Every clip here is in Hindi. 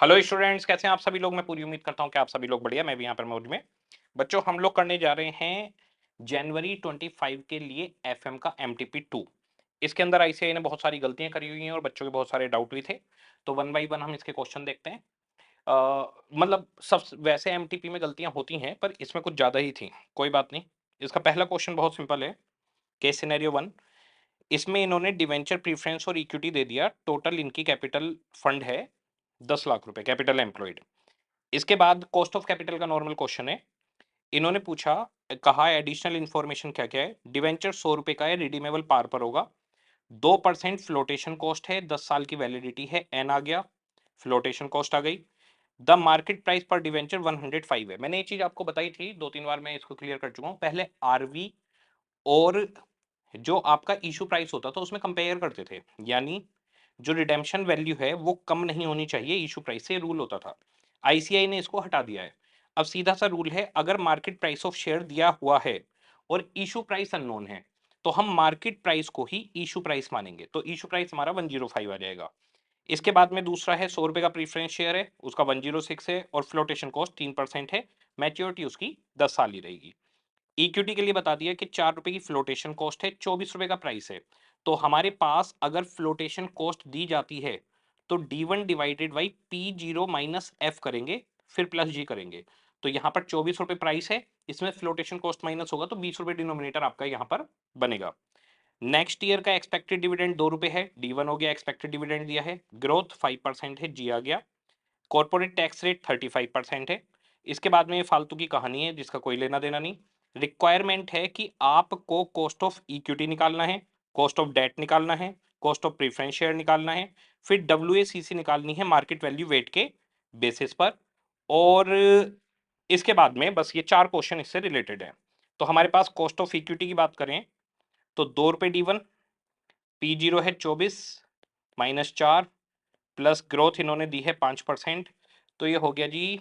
हेलो स्टूडेंट्स, कैसे हैं आप सभी लोग। मैं पूरी उम्मीद करता हूं कि आप सभी लोग बढ़िया। मैं भी यहाँ पर मौज में। बच्चों, हम लोग करने जा रहे हैं जनवरी 25 के लिए एफएम का एमटीपी 2। इसके अंदर आईसीआई ने बहुत सारी गलतियां करी हुई हैं और बच्चों के बहुत सारे डाउट भी थे। तो वन बाई वन हम इसके क्वेश्चन देखते हैं। मतलब सब वैसे एमटीपी में गलतियां होती हैं, पर इसमें कुछ ज्यादा ही थी। कोई बात नहीं। इसका पहला क्वेश्चन बहुत सिंपल है। Case scenario 1। इसमें इन्होंने डिवेंचर प्रीफरेंस और इक्विटी दे दिया। टोटल इनकी कैपिटल फंड है 10 लाख रुपए, कैपिटल एम्प्लॉयड। इसके बाद कॉस्ट ऑफ कैपिटल का नॉर्मल क्वेश्चन है। इन्होंने पूछा, कहा एडिशनल इंफॉर्मेशन क्या क्या है। डिवेंचर 100 रुपए का है, रिडीमेबल पार पर होगा। 2% फ्लोटेशन कॉस्ट है, 10 साल की वैलिडिटी है। एन आ गया, फ्लोटेशन कॉस्ट आ गई। द मार्केट प्राइस पर डिवेंचर 105 है। मैंने ये चीज आपको बताई थी 2-3 बार, मैं इसको क्लियर कर चुका हूँ। पहले आरवी और जो आपका इशू प्राइस होता था उसमें कंपेयर करते थे, यानी जो रिडेम्पशन वैल्यू है वो कम नहीं होनी चाहिए इशू प्राइस से, रूल होता था। आईसीआई ने इसको हटा दिया है। अब सीधा सा रूल है, अगर मार्केट प्राइस ऑफ शेयर दिया हुआ है और इशू प्राइस अननोन है तो हम मार्केट प्राइस को ही इशू प्राइस मानेंगे। तो इशू प्राइस हमारा 105 आ जाएगा। इसके बाद में दूसरा है 100 रुपए का प्रीफरेंस शेयर है, उसका 106 है और फ्लोटेशन कॉस्ट 3% है। मैच्योरिटी उसकी 10 साल ही रहेगी। इक्विटी के लिए बता दिया कि 4 रुपए की फ्लोटेशन कॉस्ट है, 24 रुपए का प्राइस है। तो हमारे पास अगर फ्लोटेशन कॉस्ट दी जाती है तो D1 divided by P0 minus F करेंगे, फिर प्लस जी करेंगे। तो यहाँ पर 24 रुपए प्राइस है, इसमें फ्लोटेशन कॉस्ट माइनस होगा तो 20 रुपए डिनोमिनेटर आपका यहाँ पर बनेगा। नेक्स्ट ईयर का एक्सपेक्टेड डिविडेंड 2 रुपए है, D1 हो गया, एक्सपेक्टेड डिविडेंड दिया है। ग्रोथ 5% है, जी आ गया। कॉर्पोरेट टैक्स रेट 35% है। इसके बाद में ये फालतू की कहानी है जिसका कोई लेना देना नहीं। रिक्वायरमेंट है कि आपको कॉस्ट ऑफ इक्विटी निकालना है, कॉस्ट ऑफ डेट निकालना है, कॉस्ट ऑफ प्रीफरेंस शेयर निकालना है, फिर डब्ल्यूएसीसी निकालनी है मार्केट वैल्यू वेट के बेसिस पर। और इसके बाद में बस ये 4 क्वेश्चन इससे रिलेटेड है। तो हमारे पास कॉस्ट ऑफ इक्विटी की बात करें तो 2 रुपए D1, P0 है 24 माइनस 4 प्लस ग्रोथ इन्होंने दी है 5%। तो ये हो गया जी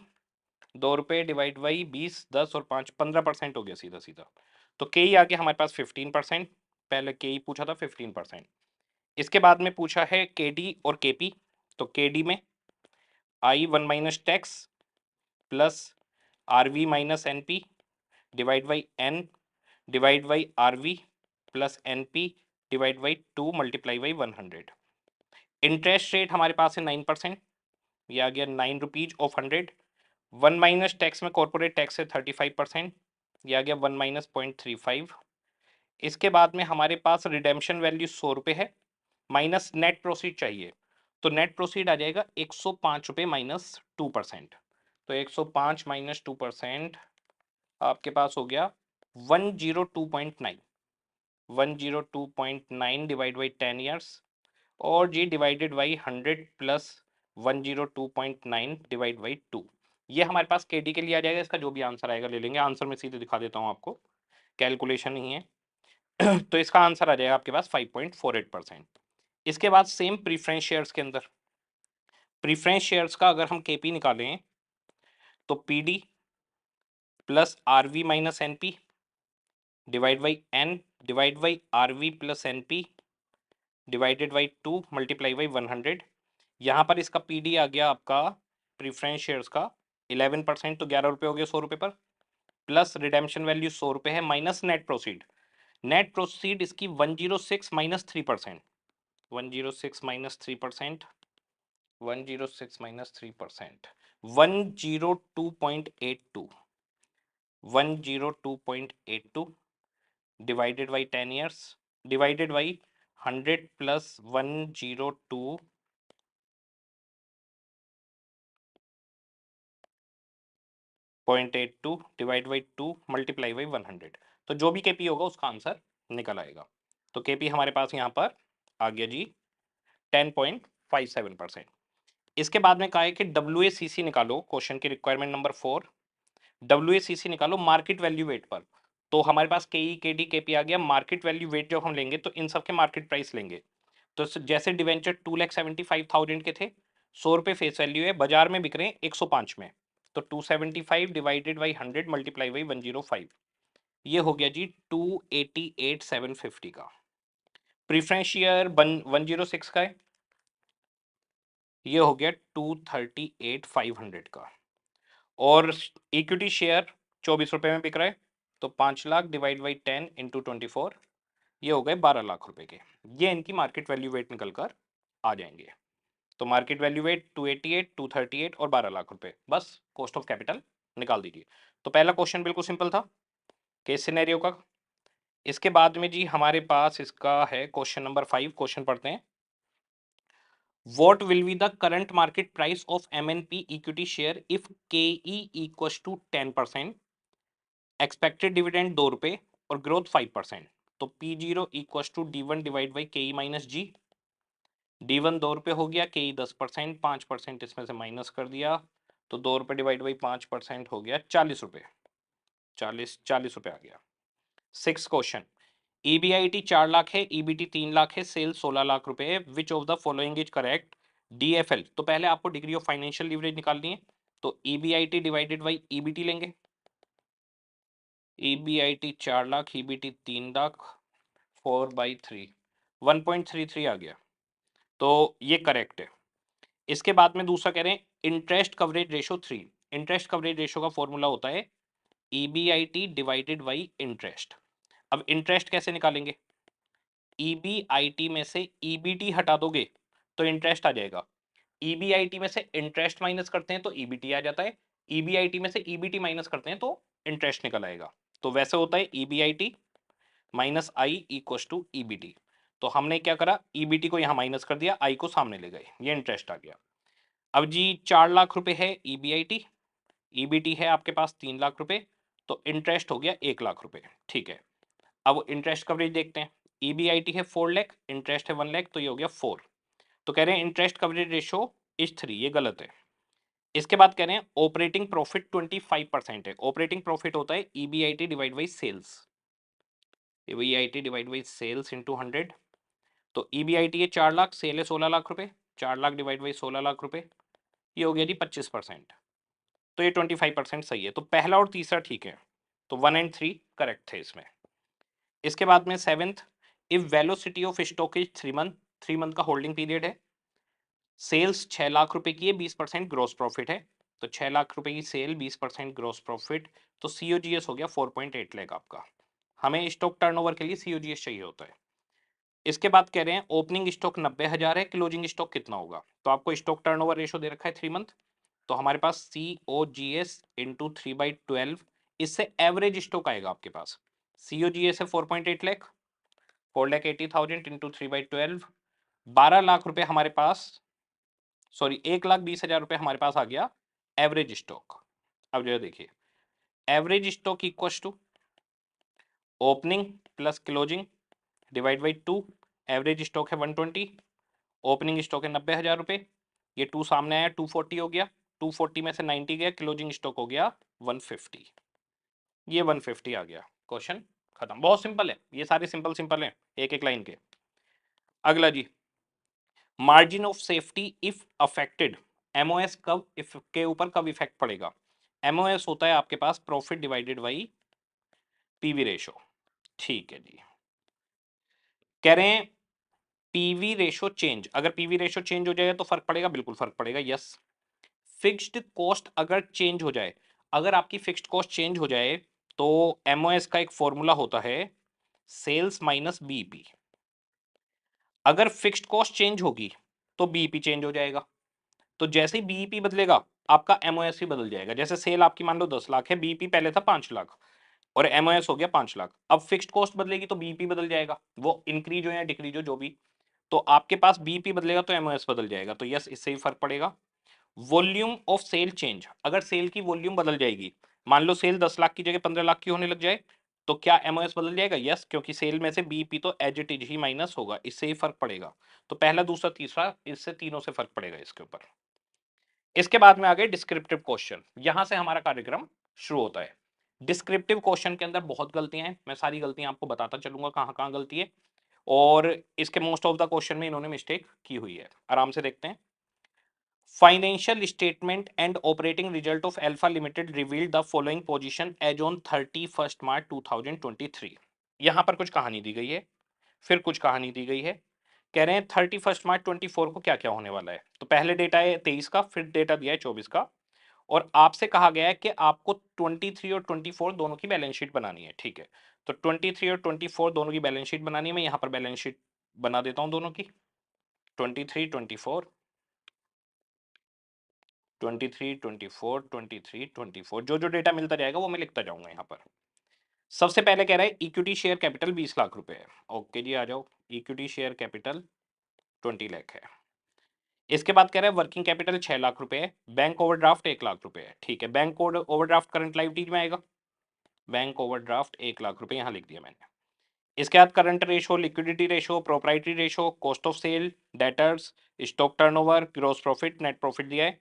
2 रुपए डिवाइड बाई 20, 10 और 5, 15% हो गया सीधा सीधा। तो के ई आ गया हमारे पास 15%। पहले के ई पूछा था 15%। इसके बाद में पूछा है के डी और के पी। तो के डी में I one minus tax plus R V minus N P divide by N divide by R V plus N P divide by 2 multiply by 100। Interest rate हमारे पास है 9%। ये आ गया 9 rupees of 100। One minus tax में कॉर्पोरेट टैक्स है 35%। ये आ गया 1 - 0.35। इसके बाद में हमारे पास रिडेम्पशन वैल्यू 100 रुपये है, माइनस नेट प्रोसीड चाहिए। तो नेट प्रोसीड आ जाएगा 105 रुपये माइनस 2%। तो 105 माइनस 2% आपके पास हो गया 102.9। 102.9 डिवाइड बाई 10 ईयर्स और G divided by 100 plus 102.9 divide by 2। ये हमारे पास के डी के लिए आ जाएगा। इसका जो भी आंसर आएगा ले लेंगे। आंसर में सीधे दिखा देता हूँ आपको, कैलकुलेशन ही है। तो इसका आंसर आ जाएगा आपके पास 5.48%। इसके बाद सेम प्रीफरेंस शेयर्स के अंदर, प्रीफरेंस शेयर्स का अगर हम केपी निकालें तो PD plus RV minus NP divide by N divide by RV plus NP divided by 2 multiply by 100। यहाँ पर इसका पीडी आ गया आपका प्रीफरेंस शेयर्स का 11%। तो 11 रुपये हो गए 100 रुपये पर। प्लस रिडेम्पशन वैल्यू 100 रुपये है, minus net proceed. Net proceed इसकी 106 minus 3%। 106 minus 3%। 106 minus 3%। 102.82। 102.82 divided by 10 years divided by 100 plus 102.82 divide by 2 multiply by 100। तो जो भी केपी होगा उसका आंसर निकल आएगा। तो केपी हमारे पास यहाँ पर आ गया जी 10.57%। इसके बाद में कहा है कि डब्ल्यू निकालो। क्वेश्चन की रिक्वायरमेंट नंबर 4, डब्ल्यू निकालो मार्केट वैल्यू वेट पर। तो हमारे पास के ई के डी के पी आ गया। मार्केट वैल्यू वेट जब हम लेंगे तो इन सब के मार्केट प्राइस लेंगे। तो जैसे डिवेंचर 2,75,000 के थे, 100 रुपये फेस वैल्यू है, बाजार में बिक रहे हैं 105 में। तो 275 डिवाइडेड बाई 100 मल्टीप्लाई बाई 105। ये हो गया जी 288,750 का। प्रीफरेंस शेयर 106 का है। ये हो गया 238,500 का, और इक्विटी शेयर 24 रुपए में बिक रहा है, तो 5 लाख डिवाइड बाई 10 इंटू 24, ये हो गए 12 लाख रुपए के। ये इनकी मार्केट वैल्यू वेट निकल कर आ जाएंगे। तो मार्केट वैल्यू वेट 288, 238 और 12 लाख रुपए, बस कॉस्ट ऑफ कैपिटल निकाल दीजिए। तो पहला क्वेश्चन बिल्कुल सिंपल था केस सिनेरियो का। इसके बाद में जी हमारे पास इसका है क्वेश्चन नंबर 5। क्वेश्चन पढ़ते हैं। What will be the current market price of MNP equity share if KE equals to 10%, expected dividend 2 रुपए और ग्रोथ 5%? तो P0 equals to D1 divide by KE minus G. D1 2 रुपए हो गया, KE 10%, 5% इसमें से माइनस कर दिया, तो 2 रुपए डिवाइड बाई 5% हो गया 40 रुपए। 40 रुपए आ गया। 6 क्वेश्चन। EBIT 4 लाख है, EBT 3 लाख है, सेल 16 लाख रुपए है। Which of the following is correct? DFL, तो पहले आपको डिग्री ऑफ फाइनेंशियल लीवरेज निकालनी है, तो EBIT डिवाइडेड बाई EBT लेंगे। EBIT 4 लाख, EBT 3 लाख, 4/3, 1.33 आ गया, तो ये करेक्ट है। इसके बाद में दूसरा कह रहे हैं interest coverage ratio 3। Interest coverage ratio का फॉर्मूला होता है EBIT डिवाइडेड बाई इंटरेस्ट। अब इंटरेस्ट कैसे निकालेंगे? EBIT में से EBT हटा दोगे तो इंटरेस्ट आ जाएगा। EBIT में से इंटरेस्ट माइनस करते हैं तो EBT आ जाता है। EBIT में से EBT माइनस करते हैं तो इंटरेस्ट निकल आएगा। तो वैसे होता है EBIT minus I equals to EBT। तो हमने क्या करा, EBT को यहाँ माइनस कर दिया, आई को सामने ले गए, ये इंटरेस्ट आ गया। अब जी 4 लाख रुपए है EBIT, EBT है आपके पास 3 लाख रुपए, तो इंटरेस्ट हो गया 1 लाख रुपए। ठीक है, अब इंटरेस्ट कवरेज देखते हैं। EBIT है 4 लाख, इंटरेस्ट है 1 लाख, तो ये हो गया 4। तो कह रहे हैं इंटरेस्ट कवरेज रेशो इज 3, ये गलत है। इसके बाद कह रहे हैं ऑपरेटिंग प्रॉफिट 25% है। ऑपरेटिंग प्रॉफिट होता है EBIT divide by sales, EBIT divide by sales into 100। तो EBIT है 4 लाख, सेल है 16 लाख रुपए, 4 लाख डिवाइड बाई 16 लाख रुपए, ये हो गया जी 25%। तो ये 25% सही है। तो पहला और तीसरा ठीक है, तो 1 एंड 3 करेक्ट थे इसमें। इसके बाद में 7th, if velocity of stock is 3 month, 3 month का होल्डिंग पीरियड है, सेल्स 6 लाख रुपए की है, 20% ग्रोस प्रॉफिट है, तो 6 लाख रुपए की सेल, 20% ग्रोस प्रॉफिट, तो COGS हो गया 4.8 लाख आपका। हमें स्टॉक टर्नओवर के लिए COGS चाहिए होता है। इसके बाद कह रहे हैं ओपनिंग स्टॉक 90,000 है, क्लोजिंग स्टॉक कितना होगा? तो आपको स्टॉक टर्नओवर रेशो दे रखा है 3 मंथ, तो हमारे पास COGS इंटू 3/12, इससे एवरेज स्टॉक आएगा आपके पास। COGS है 4.8 लाख, 4,80,000 इंटू 3/12, 12 लाख रुपए हमारे पास, सॉरी 1,20,000 रुपए हमारे पास आ गया एवरेज स्टॉक। अब जो देखिए average stock equal to opening plus closing divide by 2। Average stock है 120, ओपनिंग स्टॉक है 90,000 रुपए, ये 2 सामने आया 240 हो गया, 240 में से 90 गया, क्लोजिंग स्टॉक हो गया 150, ये 150 आ गया। क्वेश्चन खत्म, बहुत सिंपल है, ये सारे सिंपल सिंपल हैं एक एक लाइन के। अगला G margin of safety if affected, MOS कब के ऊपर कब इफेक्ट पड़ेगा? MOS होता है आपके पास profit divided by PV ratio. ठीक है जी, कह रहे हैं पीवी रेशो चेंज, अगर पीवी रेशो चेंज हो जाएगा तो फर्क पड़ेगा, बिल्कुल फर्क पड़ेगा, यस। फिक्स्ड कॉस्ट अगर चेंज हो जाए, अगर आपकी फिक्स्ड कॉस्ट चेंज हो जाए तो MOS का एक फॉर्मूला होता है सेल्स माइनस बीईपी। अगर फिक्स्ड कॉस्ट चेंज होगी तो बीईपी चेंज हो जाएगा, तो जैसे ही बीईपी बदलेगा आपका MOS भी बदल जाएगा। जैसे सेल आपकी मान लो 10 लाख है, बीईपी पहले था 5 लाख और MOS हो गया 5 लाख, अब फिक्स्ड कॉस्ट बदलेगी तो बीईपी बदल जाएगा, वो इंक्रीज हो या डिक्रीज हो जो भी, तो आपके पास बीईपी बदलेगा तो MOS बदल जाएगा, तो यस इससे ही फर्क पड़ेगा। वॉल्यूम ऑफ सेल चेंज, अगर सेल की वॉल्यूम बदल जाएगी, मान लो सेल 10 लाख की जगह 15 लाख की होने लग जाए, तो क्या MOS बदल जाएगा? यस, क्योंकि सेल में से बीईपी तो एज इट इज ही माइनस होगा, इससे ही फर्क पड़ेगा। तो पहला दूसरा तीसरा, इससे तीनों से फर्क पड़ेगा इसके ऊपर। इसके बाद में आ गए डिस्क्रिप्टिव क्वेश्चन, यहां से हमारा कार्यक्रम शुरू होता है। डिस्क्रिप्टिव क्वेश्चन के अंदर बहुत गलतियां हैं, मैं सारी गलतियां आपको बताता चलूंगा कहां कहां गलती है, और इसके मोस्ट ऑफ द क्वेश्चन में इन्होंने मिस्टेक की हुई है। आराम से देखते हैं। Financial statement and operating result of Alpha Limited revealed the following position as on 31 March 2023। यहां पर कुछ कहानी दी गई है, फिर कुछ कहानी दी गई है, कह रहे हैं 31 मार्च 24 को क्या क्या होने वाला है। तो पहले डेटा है 23 का, फिर डेटा दिया है 24 का, और आपसे कहा गया है कि आपको 23 और 24 दोनों की बैलेंस शीट बनानी है। ठीक है, तो 23 और 24 दोनों की बैलेंस शीट बनानी है। मैं यहाँ पर बैलेंस शीट बना देता हूँ दोनों की, 23 24, 23 24, 23 24, जो जो डेटा मिलता जाएगा वो मैं लिखता जाऊंगा यहाँ पर। सबसे पहले कह रहा है इक्विटी शेयर कैपिटल 20 लाख रुपए है। ओके जी, आ जाओ। इक्विटी शेयर कैपिटल 20 लाख है। इसके बाद कह रहा है वर्किंग कैपिटल 6 लाख रुपए है। बैंक ओवरड्राफ्ट 1 लाख रुपए है। ठीक है, बैंक ओवरड्राफ्ट करंट लायबिलिटीज में आएगा। बैंक ओवरड्राफ्ट 1 लाख रुपए यहाँ लिख दिया मैंने। इसके बाद current ratio, liquidity ratio, proprietary ratio, cost of sale, debtors, stock turnover, gross profit, net profit दिया है।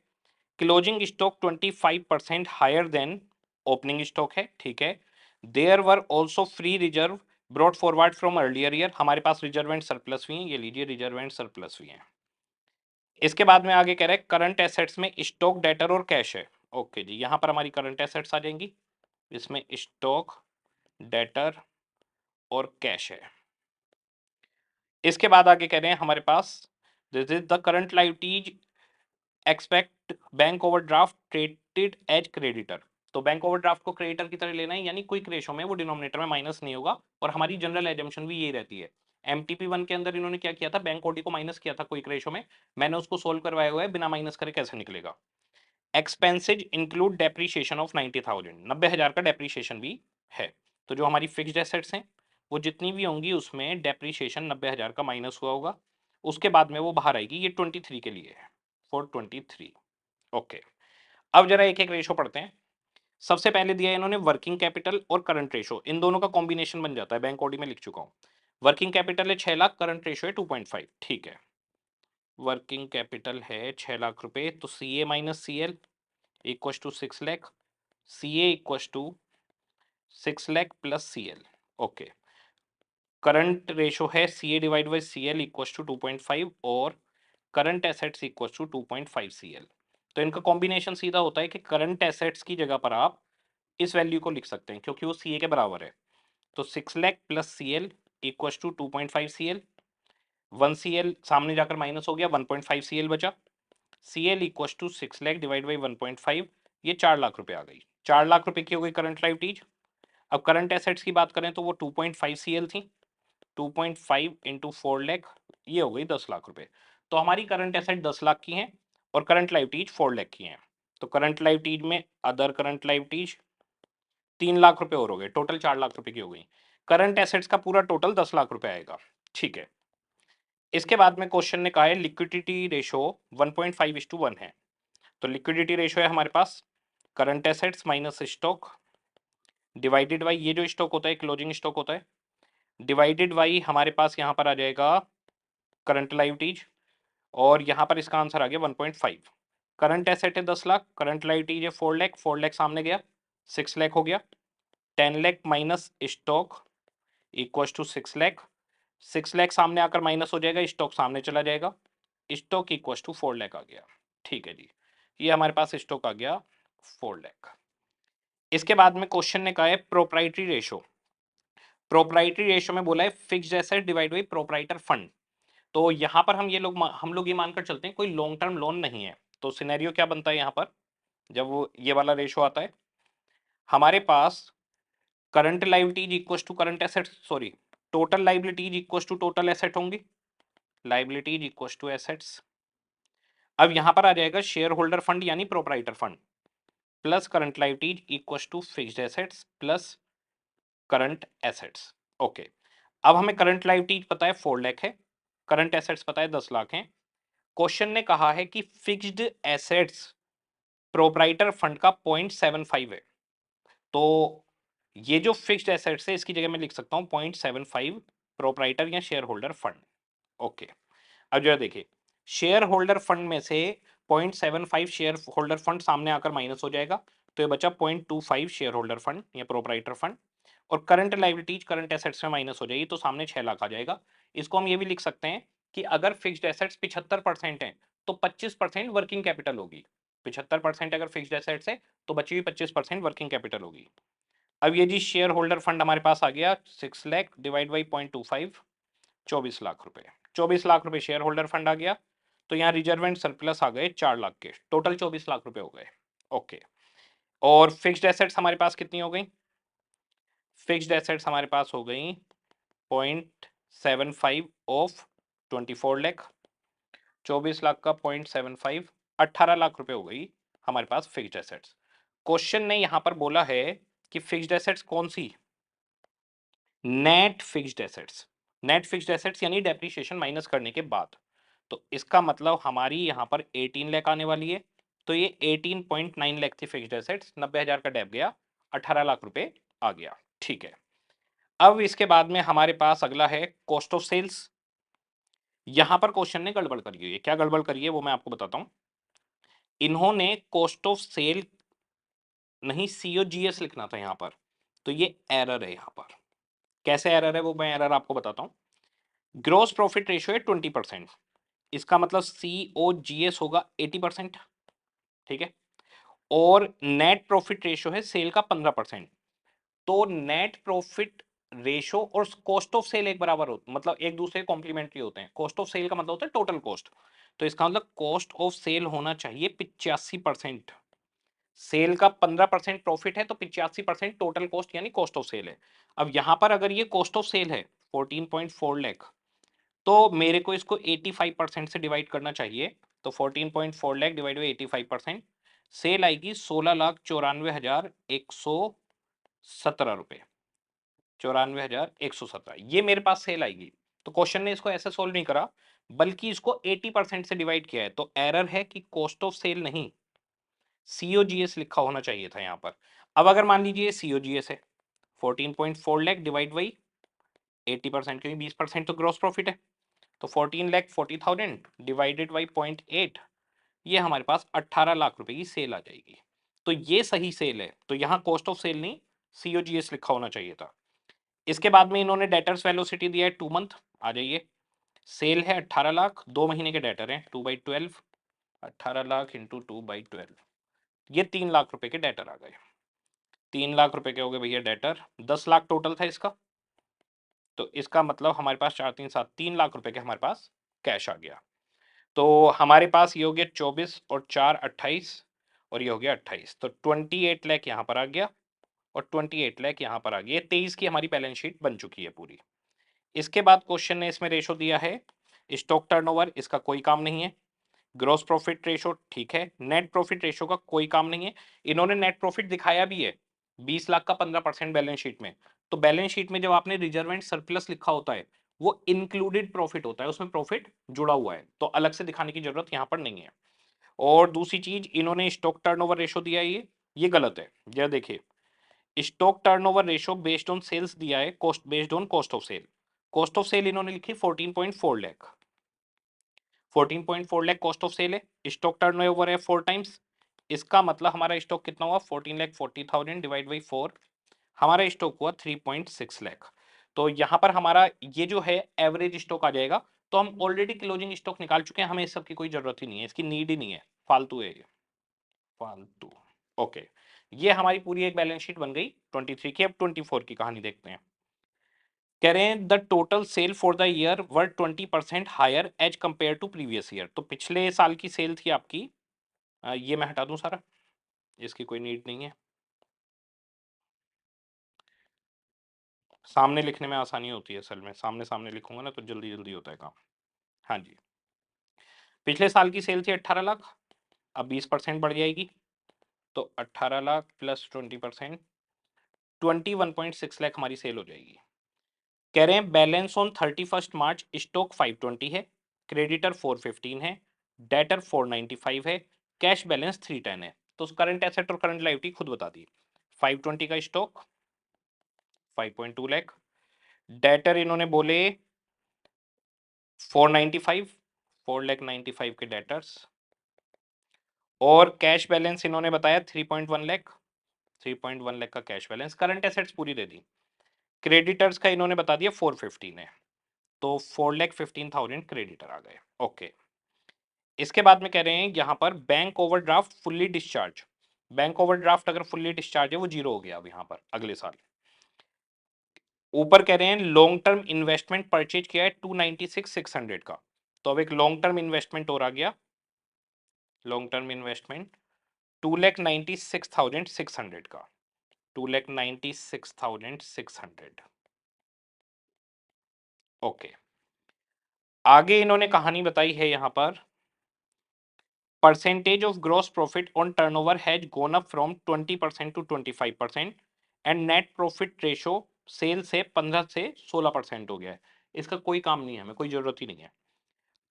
Closing stock 25% higher than opening stock है। ठीक है, there were also free reserve brought forward from earlier year. हमारे पास रिजर्व एंड सरप्लस भी हैं, ये लीजिए रिजर्व एंड सरप्लस भी हैं। इसके बाद में आगे कह रहे हैं करंट एसेट्स में स्टॉक, डेटर और कैश है। ओके जी, यहां पर हमारी करंट एसेट्स आ जाएंगी, इसमें स्टॉक, डेटर और कैश है। इसके बाद आगे कह रहे हैं हमारे पास this is the current liabilities expect bank overdraft treated as creditor. तो बैंक ओवरड्राफ्ट को क्रेडिटर की तरह लेना है, यानी क्विक रेशो में वो डिनोमिनेटर में माइनस नहीं होगा, और हमारी जनरल एजम्पशन भी यही रहती है। एमटीपी 1 के अंदर इन्होंने क्या किया था, बैंक ओडी को माइनस किया था क्विक रेशो में, मैंने उसको सोल्व करवाया हुआ है, बिना माइनस करे कैसे निकलेगा। एक्सपेंसेज इंक्लूड डेप्रीशिएशन ऑफ 90,000, 90,000 का डेप्रीशिएशन भी है। तो जो हमारी फिक्स्ड एसेट्स हैं वो जितनी भी होंगी उसमें डेप्रीशिएशन 90,000 का माइनस हुआ होगा, उसके बाद में वो बाहर आएगी। ये 23 के लिए है, फॉर 23। ओके, अब जरा एक एक रेशो पढ़ते हैं। सबसे पहले दिया है इन्होंने वर्किंग कैपिटल और करंट रेशो, इन दोनों का कॉम्बिनेशन बन जाता है, बैंक ओडी में लिख चुका हूं। वर्किंग कैपिटल है 6 लाख, करंट रेशो है 2.5। ठीक है, वर्किंग कैपिटल है 6 लाख रुपए, तो C A minus C L equal to 6 lakh, C A equal to 6 lakh plus C L. Okay, current ratio है C A divide by C L equal to 2.5 और current assets equal to 2.5 C L. तो इनका कॉम्बिनेशन सीधा होता है कि करंट एसेट्स की जगह पर आप इस वैल्यू को लिख सकते हैं क्योंकि वो सी ए के बराबर है। तो 6 lakh plus C L equal to 2.5 C L, 1 C L सामने जाकर माइनस हो गया, 1.5 सी एल बचा। C L equal to 6 lakh divide by 1.5, ये 4 लाख रुपए आ गई। 4 लाख रुपए की हो गई करंट लायबिलिटीज। अब करंट एसेट्स की बात करें तो वो 2.5 सी एल थी, 2.5 इंटू 4 लाख, ये हो गई 10 लाख रुपए। तो हमारी करंट एसेट 10 लाख की हैं और करंट लायबिलिटीज 4 लाख की हैं। तो करंट लायबिलिटीज में अदर करंट लायबिलिटीज 3 लाख रुपए और हो गए, टोटल 4 लाख रुपए की हो गई। करंट एसेट्स का पूरा टोटल 10 लाख रुपए आएगा। ठीक है, इसके बाद में क्वेश्चन ने कहा है लिक्विडिटी रेशो 1.5:1 है। तो लिक्विडिटी रेशो है हमारे पास current assets minus stock divided by, ये जो स्टॉक होता है क्लोजिंग स्टॉक होता है, डिवाइडेड बाई हमारे पास यहाँ पर आ जाएगा करंट लायबिलिटीज, और यहाँ पर इसका आंसर आ गया 1.5। करंट एसेट है 10 लाख, करंट लायबिलिटीज है 4 लाख, 4 लाख सामने गया 6 लाख हो गया, 10 lakh minus stock equal to 6 lakh, 6 lakh सामने आकर माइनस हो जाएगा, स्टॉक सामने चला जाएगा, स्टॉक इक्व टू 4 लाख आ गया। ठीक है जी, ये हमारे पास स्टॉक आ गया 4 लाख। इसके बाद में क्वेश्चन ने कहा है प्रोप्राइटरी रेशो। प्रोप्राइटरी रेशो में बोला है fixed asset divide by proprietor fund. तो यहाँ पर हम लोग ये मानकर चलते हैं कोई लॉन्ग टर्म लोन नहीं है। तो सिनेरियो क्या बनता है यहाँ पर, जब वो ये वाला रेशो आता है हमारे पास current liabilities equal to current asset, sorry total liabilities equal to total asset होंगी, लायबिलिटीज इक्व टू एसेट्स। अब यहां पर आ जाएगा शेयर होल्डर फंड यानी proprietor fund plus current liabilities equal to fixed assets plus current assets. Okay, अब हमें करंट लायबिलिटीज पता है 4 लाख है, करंट एसेट्स पता है 10 लाख है। क्वेश्चन ने कहा है कि फिक्स्ड एसेट्स प्रोप्राइटर फंड का 0.75 है। तो ये जो फिक्स्ड एसेट्स है इसकी जगह मैं लिख सकता हूं 0.75 प्रोप्राइटर या शेयर होल्डर फंड। ओके, अब जरा देखिए शेयर होल्डर फंड में से 0.75 शेयर होल्डर फंड सामने आकर माइनस हो जाएगा, तो ये बचा 0.25 शेयर होल्डर फंड या प्रोप्राइटर फंड, और करंट लायबिलिटीज करंट एसेट्स में माइनस हो जाएगी तो सामने 6 लाख आ जाएगा। इसको हम ये भी लिख सकते हैं कि अगर फिक्स्ड एसेट्स 75% है तो 25% वर्किंग कैपिटल होगी। 75% अगर फिक्स्ड एसेट्स है तो बची हुई 25% वर्किंग कैपिटल होगी। अब ये जी शेयर होल्डर फंड हमारे पास आ गया 6 लाख डिवाइड बाई 0.25, 24 लाख रुपए। 24 लाख रुपए शेयर होल्डर फंड आ गया। तो यहाँ रिजर्व एंड सरप्लस आ गए 4 लाख के, टोटल 24 लाख रुपए हो गए। ओके, और फिक्स्ड एसेट्स हमारे पास कितनी हो गई? फिक्स्ड एसेट्स हमारे पास हो गई 0.75 ऑफ 24 लाख, 24 लाख का 0.75 18 लाख रुपए हो गई हमारे पास फिक्स्ड एसेट्स। क्वेश्चन ने यहां पर बोला है कि फिक्स्ड एसेट्स कौन सी? Net fixed assets. Net fixed assets यानी डेप्रिसिएशन माइनस करने के बाद। तो इसका मतलब हमारी यहां पर 18 लाख आने वाली है। तो ये 18.9 लाख थी फिक्स्ड एसेट्स, 90,000 का डेप गया, 18 लाख रुपए आ गया। ठीक है, अब इसके बाद में हमारे पास अगला है कॉस्ट ऑफ सेल्स। यहां पर क्वेश्चन ने गड़बड़ करी हुई है। क्या गड़बड़ करी है वो मैं आपको बताता हूं। इन्होंने कॉस्ट ऑफ सेल नहीं सीओजीएस लिखना था यहां पर, तो ये एरर है यहां पर। कैसे एरर है वो मैं एरर आपको बताता हूं। ग्रॉस प्रॉफिट रेशियो है 20%, इसका मतलब सीओजीएस होगा 80%। ठीक है, और नेट प्रॉफिट रेशियो है सेल का 15%। तो नेट प्रॉफिट रेशो और कॉस्ट ऑफ सेल एक बराबर होते, मतलब एक दूसरे कॉम्प्लीमेंट्री होते हैं। कॉस्ट ऑफ सेल का मतलब होता है टोटल कॉस्ट, तो इसका मतलब कॉस्ट ऑफ सेल होना चाहिए 85%। सेल का 15% प्रॉफिट है तो 85% टोटल कॉस्ट यानी कॉस्ट ऑफ सेल है। अब यहां पर अगर ये कॉस्ट ऑफ सेल है 14.4 लाख, तो मेरे को इसको 85% से डिवाइड करना चाहिए। तो 14.4 लाख डिवाइड बाई 85%, सेल आएगी 16,94,117 रुपए, 94,117, ये मेरे पास सेल आएगी। तो क्वेश्चन ने इसको ऐसे सोल्व नहीं करा, बल्कि इसको 80% से डिवाइड किया है। तो एरर है कि कॉस्ट ऑफ सेल नहीं, सीओजीएस लिखा होना चाहिए था यहाँ पर। अब अगर मान लीजिए सीओजीएस है 14.4 लाख डिवाइड बाई 80%, क्योंकि 20% तो ग्रॉस प्रॉफिट है, तो 14,40,000 डिवाइडेड बाई 0.8, ये हमारे पास 18 लाख रुपए की सेल आ जाएगी। तो ये सही सेल है, तो यहाँ कॉस्ट ऑफ सेल नहीं सीओजीएस लिखा होना चाहिए था। इसके बाद में इन्होंने डेटर्स वेलोसिटी दिया है 2 मंथ, आ जाइए। सेल है 18 लाख, 2 महीने के डेटर हैं 2/12, 18 लाख इंटू 2/12, ये 3 लाख रुपए के डेटर आ गए। 3 लाख रुपए के हो गए भैया डेटर, 10 लाख टोटल था इसका। तो इसका मतलब हमारे पास 4 3 7 3 लाख रुपए के हमारे पास कैश आ गया। तो हमारे पास ये हो गया 24 और 4 28, और ये हो गया 28, तो 28 लाख यहाँ पर आ गया और 28 लाख यहाँ पर आ गया। 23 की हमारी बैलेंस शीट बन चुकी है पूरी। इसके बाद क्वेश्चन ने इसमें रेशो दिया है स्टॉक टर्नओवर, इसका कोई काम नहीं है। ग्रॉस प्रॉफिट रेशो ठीक है, नेट प्रॉफिट रेशो का कोई काम नहीं है। इन्होंने नेट प्रॉफिट दिखाया भी है 20 लाख का 15% बैलेंस शीट में। तो बैलेंस शीट में जब आपने रिजर्व एंड सरप्लस लिखा होता है वो इंक्लूडेड प्रॉफिट होता है, उसमें प्रॉफिट जुड़ा हुआ है, तो अलग से दिखाने की जरूरत यहाँ पर नहीं है। और दूसरी चीज, इन्होंने स्टॉक टर्नओवर रेशो दिया है, ये गलत है। यह देखिए, stock turnover ratio based on sales दिया है, cost based on cost of sale. Cost of sale इन्होंने लिखी 14.4 lakh, 14.4 lakh cost of sale है। स्टॉक टर्नओवर है 4 टाइम्स, इसका मतलब हमारा स्टॉक कितना हुआ 14,40,000 डिवाइड बाई 4, हमारा स्टॉक हुआ 3.6 लाख। तो यहाँ पर हमारा ये जो है एवरेज स्टॉक आ जाएगा। तो हम ऑलरेडी क्लोजिंग स्टॉक निकाल चुके हैं, हमें इस सब की कोई जरूरत ही नहीं है, इसकी नीड ही नहीं है, फालतू है ये, फालतू। ओके, ये हमारी पूरी एक बैलेंस शीट बन गई 23 की। अब 24 की कहानी देखते हैं। कह रहे हैं the total sale for the year were 20% higher as compare to previous year. तो पिछले साल की सेल थी आपकी, ये मैं हटा दूं सारा, इसकी कोई नीड नहीं है, सामने लिखने में आसानी होती है असल में, सामने सामने लिखूंगा ना तो जल्दी जल्दी होता है काम। हाँ जी, पिछले साल की सेल थी 18 लाख, अब 20% बढ़ जाएगी, तो 18 लाख प्लस 20%, 21.6 लाख हमारी सेल हो जाएगी। कह रहे हैं बैलेंस ऑन 31 मार्च स्टॉक 520 है, क्रेडिटर 415 है, डेटर 495 है, कैश बैलेंस 310 है। तो करंट एसेट और करंट लायबिलिटी खुद बता दी। 520 का स्टॉक 5.2 लाख, डेटर इन्होंने बोले 495, 4,95,000 के डेटर्स, और कैश बैलेंस इन्होंने बताया 3.1 लाख, 3.1 लाख का कैश बैलेंस। करंट एसेट्स पूरी दे दी। क्रेडिटर्स का इन्होंने बता दिया 415 है, तो 4,15,000 क्रेडिटर आ गए। ओके, इसके बाद में कह रहे हैं यहाँ पर bank overdraft fully discharge. Bank overdraft अगर फुल्ली डिस्चार्ज है वो जीरो हो गया अब यहाँ पर अगले साल। ऊपर कह रहे हैं लॉन्ग टर्म इन्वेस्टमेंट परचेज किया है 296,600 का, तो अब एक लॉन्ग टर्म इन्वेस्टमेंट और आ गया, लॉन्ग टर्म इन्वेस्टमेंट 2,96,600 का, 2,96,600। ओके, आगे इन्होंने कहानी बताई है यहां पर, percentage of gross profit on turnover has gone up from 20% to 25% and net profit ratio sale से 15 से 16% हो गया है। इसका कोई काम नहीं है, हमें कोई जरूरत ही नहीं है।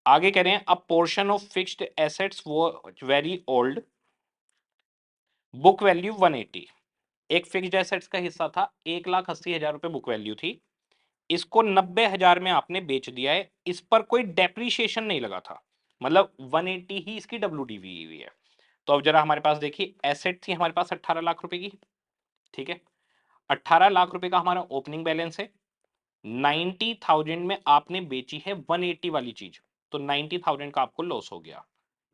आगे कह रहे हैं अ पोर्शन ऑफ फिक्स्ड एसेट्स वो वेरी ओल्ड, बुक वैल्यू 180। एक फिक्स्ड एसेट्स का हिस्सा था, 1,80,000 रुपए बुक वैल्यू थी, इसको 90,000 में आपने बेच दिया है, इस पर कोई डेप्रीशिएशन नहीं लगा था, मतलब 180 ही इसकी डब्ल्यूडीवी हुई है। तो अब जरा हमारे पास देखिए, एसेट थी हमारे पास 18 लाख रुपए की, ठीक है, 18 लाख रुपए का हमारा ओपनिंग बैलेंस है, 90,000 में आपने बेची है 180 वाली चीज, तो 90,000 का आपको लॉस हो गया।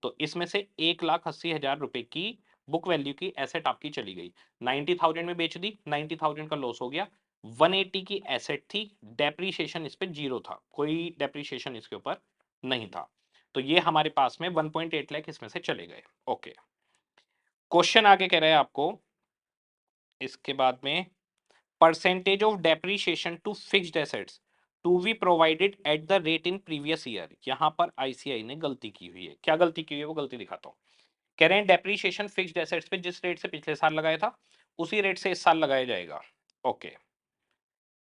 तो इसमें से 1,80,000 रुपए की बुक वैल्यू की एसेट आपकी चली गई, 90,000 में बेच दी, 90,000 का लॉस हो गया, 180 की एसेट थी, डेप्रीशिएशन इस पे जीरो था, कोई डेप्रीशिएशन इसके ऊपर नहीं था, तो ये हमारे पास में 1.8 लाख इसमें से चले गए। ओके, क्वेश्चन आगे कह रहे हैं आपको इसके बाद में, percentage of depreciation to fixed assets to be provided at the rate in previous year. यहां पर आईसीआई ने गलती की हुई है, क्या गलती की हुई है वो गलती दिखाता हूं। कह रहे हैं डेप्रीशिएशन फिक्स्ड एसेट्स पे जिस रेट से पिछले साल लगाया था उसी रेट से इस साल लगाया जाएगा। ओके,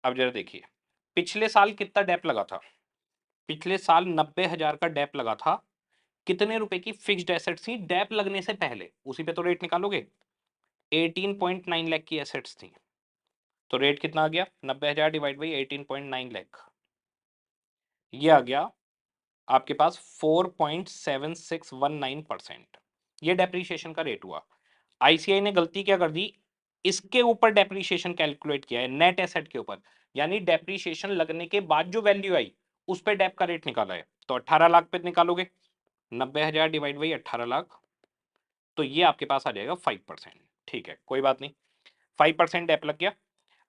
अब जरा देखिए, पिछले साल कितना डेप लगा था, पिछले साल 90,000 का डेप लगा था, कितने रुपए की फिक्स्ड एसेट्स थी डेप लगने से पहले, उसी पे तो रेट निकालोगे, 18.9 लाख की एसेट्स थी, तो रेट कितना आ गया, 90,000 डिवाइड बाई 18.9 लाख, ये आ गया आपके पास 4.7619%, ये डेप्रीशिएशन का रेट हुआ। आईसीआई ने गलती क्या कर दी, इसके ऊपर डेप्रीशिएशन कैलकुलेट किया है नेट एसेट के ऊपर, यानी डेप्रीशिएशन लगने के बाद जो वैल्यू आई उस पे डेप का रेट निकाला है, तो 18 लाख पे निकालोगे, 90,000 डिवाइड बाई 18 लाख, तो ये आपके पास आ जाएगा 5%। ठीक है, कोई बात नहीं, 5% डेप लग गया।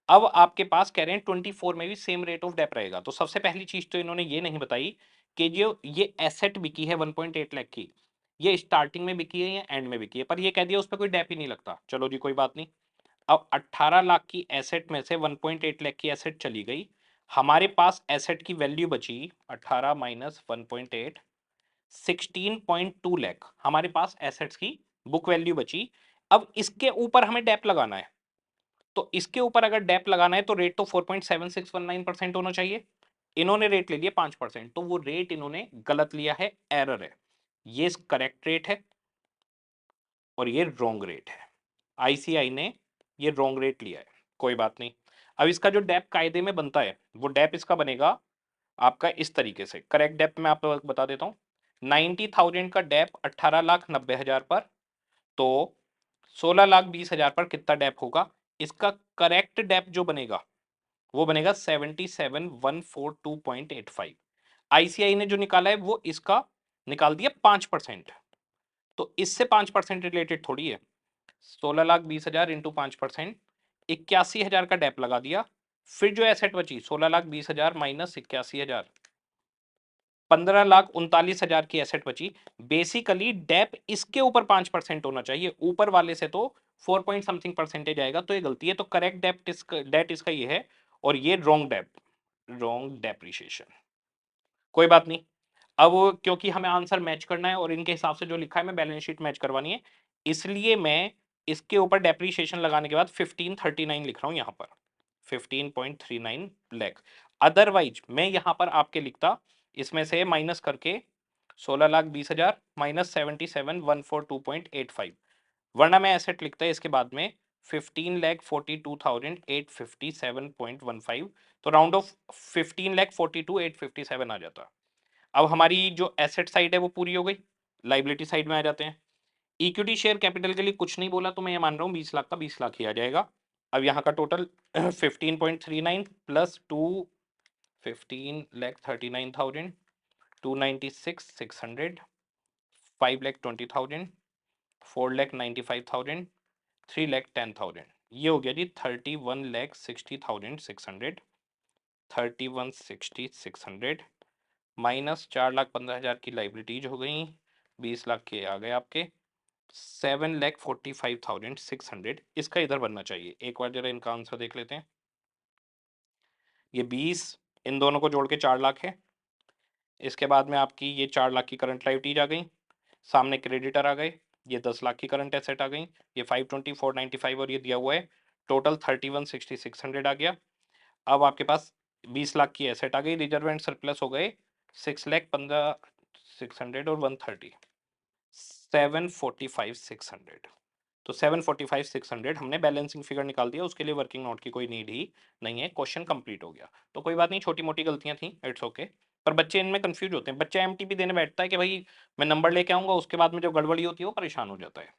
अब आपके पास कह रहे हैं 24 में भी सेम रेट ऑफ डेप रहेगा, तो सबसे पहली चीज तो इन्होंने ये नहीं बताई कि जो ये एसेट बिकी है 1.8 लाख की, ये स्टार्टिंग में बिकी है या एंड में बिकी है, पर ये कह दिया उस पर कोई डेप ही नहीं लगता, चलो जी कोई बात नहीं। अब 18 लाख की एसेट में से 1.8 लाख की एसेट चली गई, हमारे पास एसेट की वैल्यू बची 18 माइनस 1.8, 16.2 लाख हमारे पास एसेट्स की बुक वैल्यू बची। अब इसके ऊपर हमें डेप लगाना है, तो इसके ऊपर अगर डेप लगाना है तो रेट तो 4.7619% होना चाहिए, इन्होंने रेट ले लिया 5%, तो वो रेट इन्होंने गलत लिया है, एरर है, ये करेक्ट रेट है और ये रॉन्ग रेट है, आईसीआई ने ये रॉन्ग रेट लिया है, कोई बात नहीं। अब इसका जो डेप कायदे में बनता है वो डेप इसका बनेगा आपका इस तरीके से, करेक्ट डेप मैं आपको बता देता हूँ, 90,000 का डेप 18,90,000 पर, तो 16,20,000 पर कितना डेप होगा, इसका करेक्ट डेप जो बनेगा वो बनेगा 77,142.85। आईसीआई ने जो निकाला है वो इसका निकाल दिया 5%, तो इससे 5% रिलेटेड थोड़ी है, 16,20,000 इंटू 5%, 81,000 का डेप लगा दिया, फिर जो एसेट बची 16,20,000 माइनस 81,000, 15,39,000 की एसेट बची। बेसिकली डेप इसके ऊपर 5% होना चाहिए, ऊपर वाले से तो 4 पॉइंट समथिंग परसेंटेज आएगा, तो ये गलती है, तो करेक्ट डेट इसका ये है, और ये रॉन्ग डेप, रॉन्ग डेप्रिशिएशन, कोई बात नहीं। अब क्योंकि हमें आंसर मैच करना है और इनके हिसाब से जो लिखा है मैं बैलेंस शीट मैच करवानी है, इसलिए मैं इसके ऊपर डेप्रीशिएशन लगाने के बाद 1539 लिख रहा हूं यहां पर, 15.39 लाख। अदरवाइज मैं यहां पर आपके लिखता इसमें से माइनस करके 16,20,000 माइनस 77,142.85, वरना मैं एसेट लिखता है इसके बाद में 15,42,857.15, तो राउंड ऑफ 15,42,857 आ जाता। अब हमारी जो एसेट साइड है वो पूरी हो गई, लाइबिलिटी साइड में आ जाते हैं। इक्विटी शेयर कैपिटल के लिए कुछ नहीं बोला, तो मैं ये मान रहा हूँ 20 लाख का 20 लाख ही आ जाएगा। अब यहाँ का टोटल 15.39 प्लस 15,39,000, 296,600, 5,20,000, 4,95,000, 3,10,000, ये हो गया जी 31,60,600। 31,60,600 माइनस 4,15,000 की लाइबिलिटीज हो गई, 20 लाख के आ गए आपके 7,45,600। इसका इधर बनना चाहिए। एक बार जरा इनका आंसर देख लेते हैं। ये 20 इन दोनों को जोड़ के 4 लाख है। इसके बाद में आपकी ये 4 लाख की करंट लाइबिलिटीज आ गई, सामने क्रेडिटर आ गए, ये 10 लाख की करंट एसेट आ गई, ये 520, 495 और ये दिया हुआ है टोटल 31,60,600 आ गया। अब आपके पास 20 लाख की एसेट आ गई, रिजर्व एंड सरप्लस हो गए 6,15,600 और 130 745,600। तो 745,600 हमने बैलेंसिंग फिगर निकाल दिया, उसके लिए वर्किंग नोट की कोई नीड ही नहीं है, क्वेश्चन कंप्लीट हो गया। तो कोई बात नहीं, छोटी मोटी गलतियां थी, इट्स ओके। पर बच्चे इनमें कंफ्यूज होते हैं, बच्चा एमटीपी देने बैठता है कि भाई मैं नंबर लेके आऊंगा, उसके बाद में जो गड़बड़ी होती है वो परेशान हो जाता है।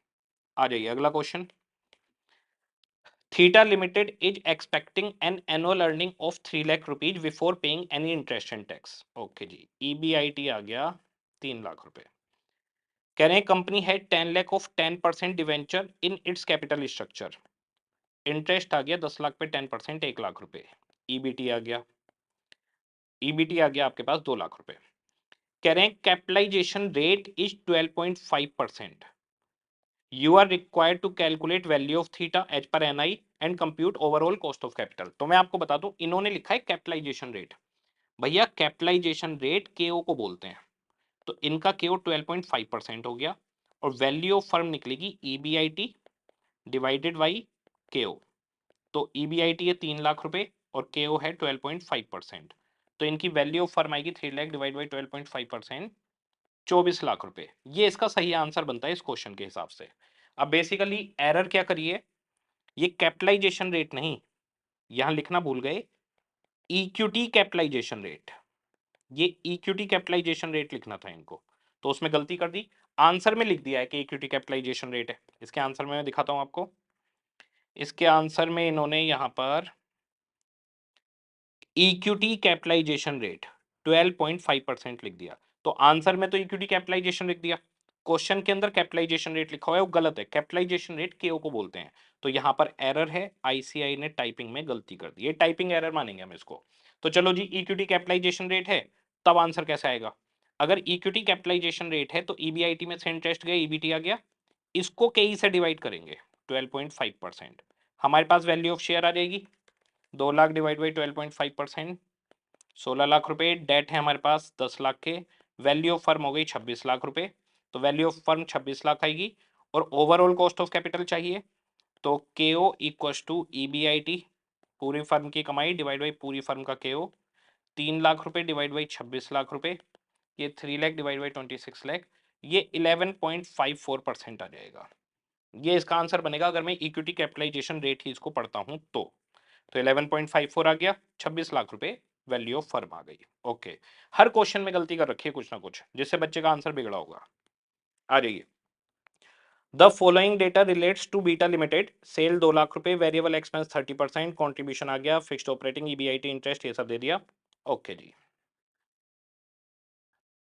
आ जाइए अगला question. Theta limited is expecting an annual earning of 3 lakh rupees before paying any interest and tax. Okay जी, ईबीआईटी आ गया 3 लाख रुपए। कह रहे हैं कंपनी है 10 lakh of 10% debenture in its capital structure. Interest आ गया 10 लाख पे 10%, 1 लाख रुपए। ईबीटी आ गया, ईबीटी आ गया आपके पास 2 लाख रुपए। कह रहे हैं capitalisation rate is 12.5%। You are required to calculate value of theta as per NI and compute overall cost of capital. तो मैं आपको बता दूं, इन्होंने लिखा है कैपिटलाइजेशन रेट। भैया कैपिटलाइजेशन रेट केओ को बोलते हैं, तो इनका केओ 12.5% हो गया और वैल्यू ऑफ फर्म निकलेगी ईबीआईटी डिवाइडेड बाई केओ। तो ईबीआईटी है 3 लाख रुपए और केओ है 12.5%। तो इनकी वैल्यू ऑफ फर्म आएगी 3 लाख डिवाइड बाई 12.5%, 24 लाख रुपए। ये इसका सही आंसर बनता है इस क्वेश्चन के हिसाब से। अब बेसिकली एरर क्या करिए, ये कैपिटलाइजेशन रेट नहीं, यहां लिखना भूल गए इक्विटी कैपिटलाइजेशन रेट। ये इक्विटी कैपिटलाइजेशन रेट लिखना था इनको, तो उसमें गलती कर दी। आंसर में लिख दिया है कि इक्विटी कैपिटलाइजेशन रेट है। इसके आंसर में मैं दिखाता हूं आपको। इसके आंसर में इन्होंने यहां पर इक्विटी कैपिटलाइजेशन रेट 12.5% लिख दिया। तो आंसर में तो इक्विटी कैपिटलाइजेशन लिख दिया, क्वेश्चन के अंदर कैपिटलाइजेशन रेट लिखा हुआ है वो गलत है। कैपिटलाइजेशन रेट केओ को बोलते हैं, तो यहां पर एरर है, आईसीआई ने टाइपिंग में गलती कर दी। ये टाइपिंग एरर मानेंगे हम इसको। तो चलो जी, इक्विटी कैपिटलाइजेशन रेट है, तब आंसर कैसे आएगा? अगर इक्विटी कैपिटलाइजेशन रेट है तो ईबीआईटी में से इंटरेस्ट गया, ईबीटी आ गया, इसको केई से डिवाइड करेंगे 12.5%, हमारे पास वैल्यू ऑफ शेयर आ जाएगी 2 लाख डिवाइड बाई 12.5%, 16 लाख रुपए। डेट है हमारे पास 10 लाख के, वैल्यू ऑफ फर्म हो गई 26 लाख रुपए। तो वैल्यू ऑफ फर्म 26 लाख आएगी और ओवरऑल कॉस्ट ऑफ कैपिटल चाहिए, तो केओ इक्वस टू ईबीआईटी पूरी फर्म की कमाई डिवाइड बाई पूरी फर्म का केओ, 3 लाख रुपए डिवाइड बाई 26 लाख रुपए, ये 3 लाख डिवाइड बाई 26 लाख, ये 11.54% आ जाएगा। ये इसका आंसर बनेगा अगर मैं इक्विटी कैपिटलाइजेशन रेट ही इसको पढ़ता हूं तो 11.54 आ गया, 26 लाख रुपए वैल्यू ऑफ फर्म आ गई। ओके, हर क्वेश्चन में गलती कर रखी है कुछ ना कुछ, जिससे बच्चे का आंसर बिगड़ा होगा। आ जाइए, the following data relates to Beta Limited. Sale 2 lakh रुपए, वेरिएबल एक्सपेंस 30%, कॉन्ट्रीब्यूशन आ गया, फिक्स्ड ऑपरेटिंग ईबीआईटी इंटरेस्ट ये सब दे दिया। ओके जी,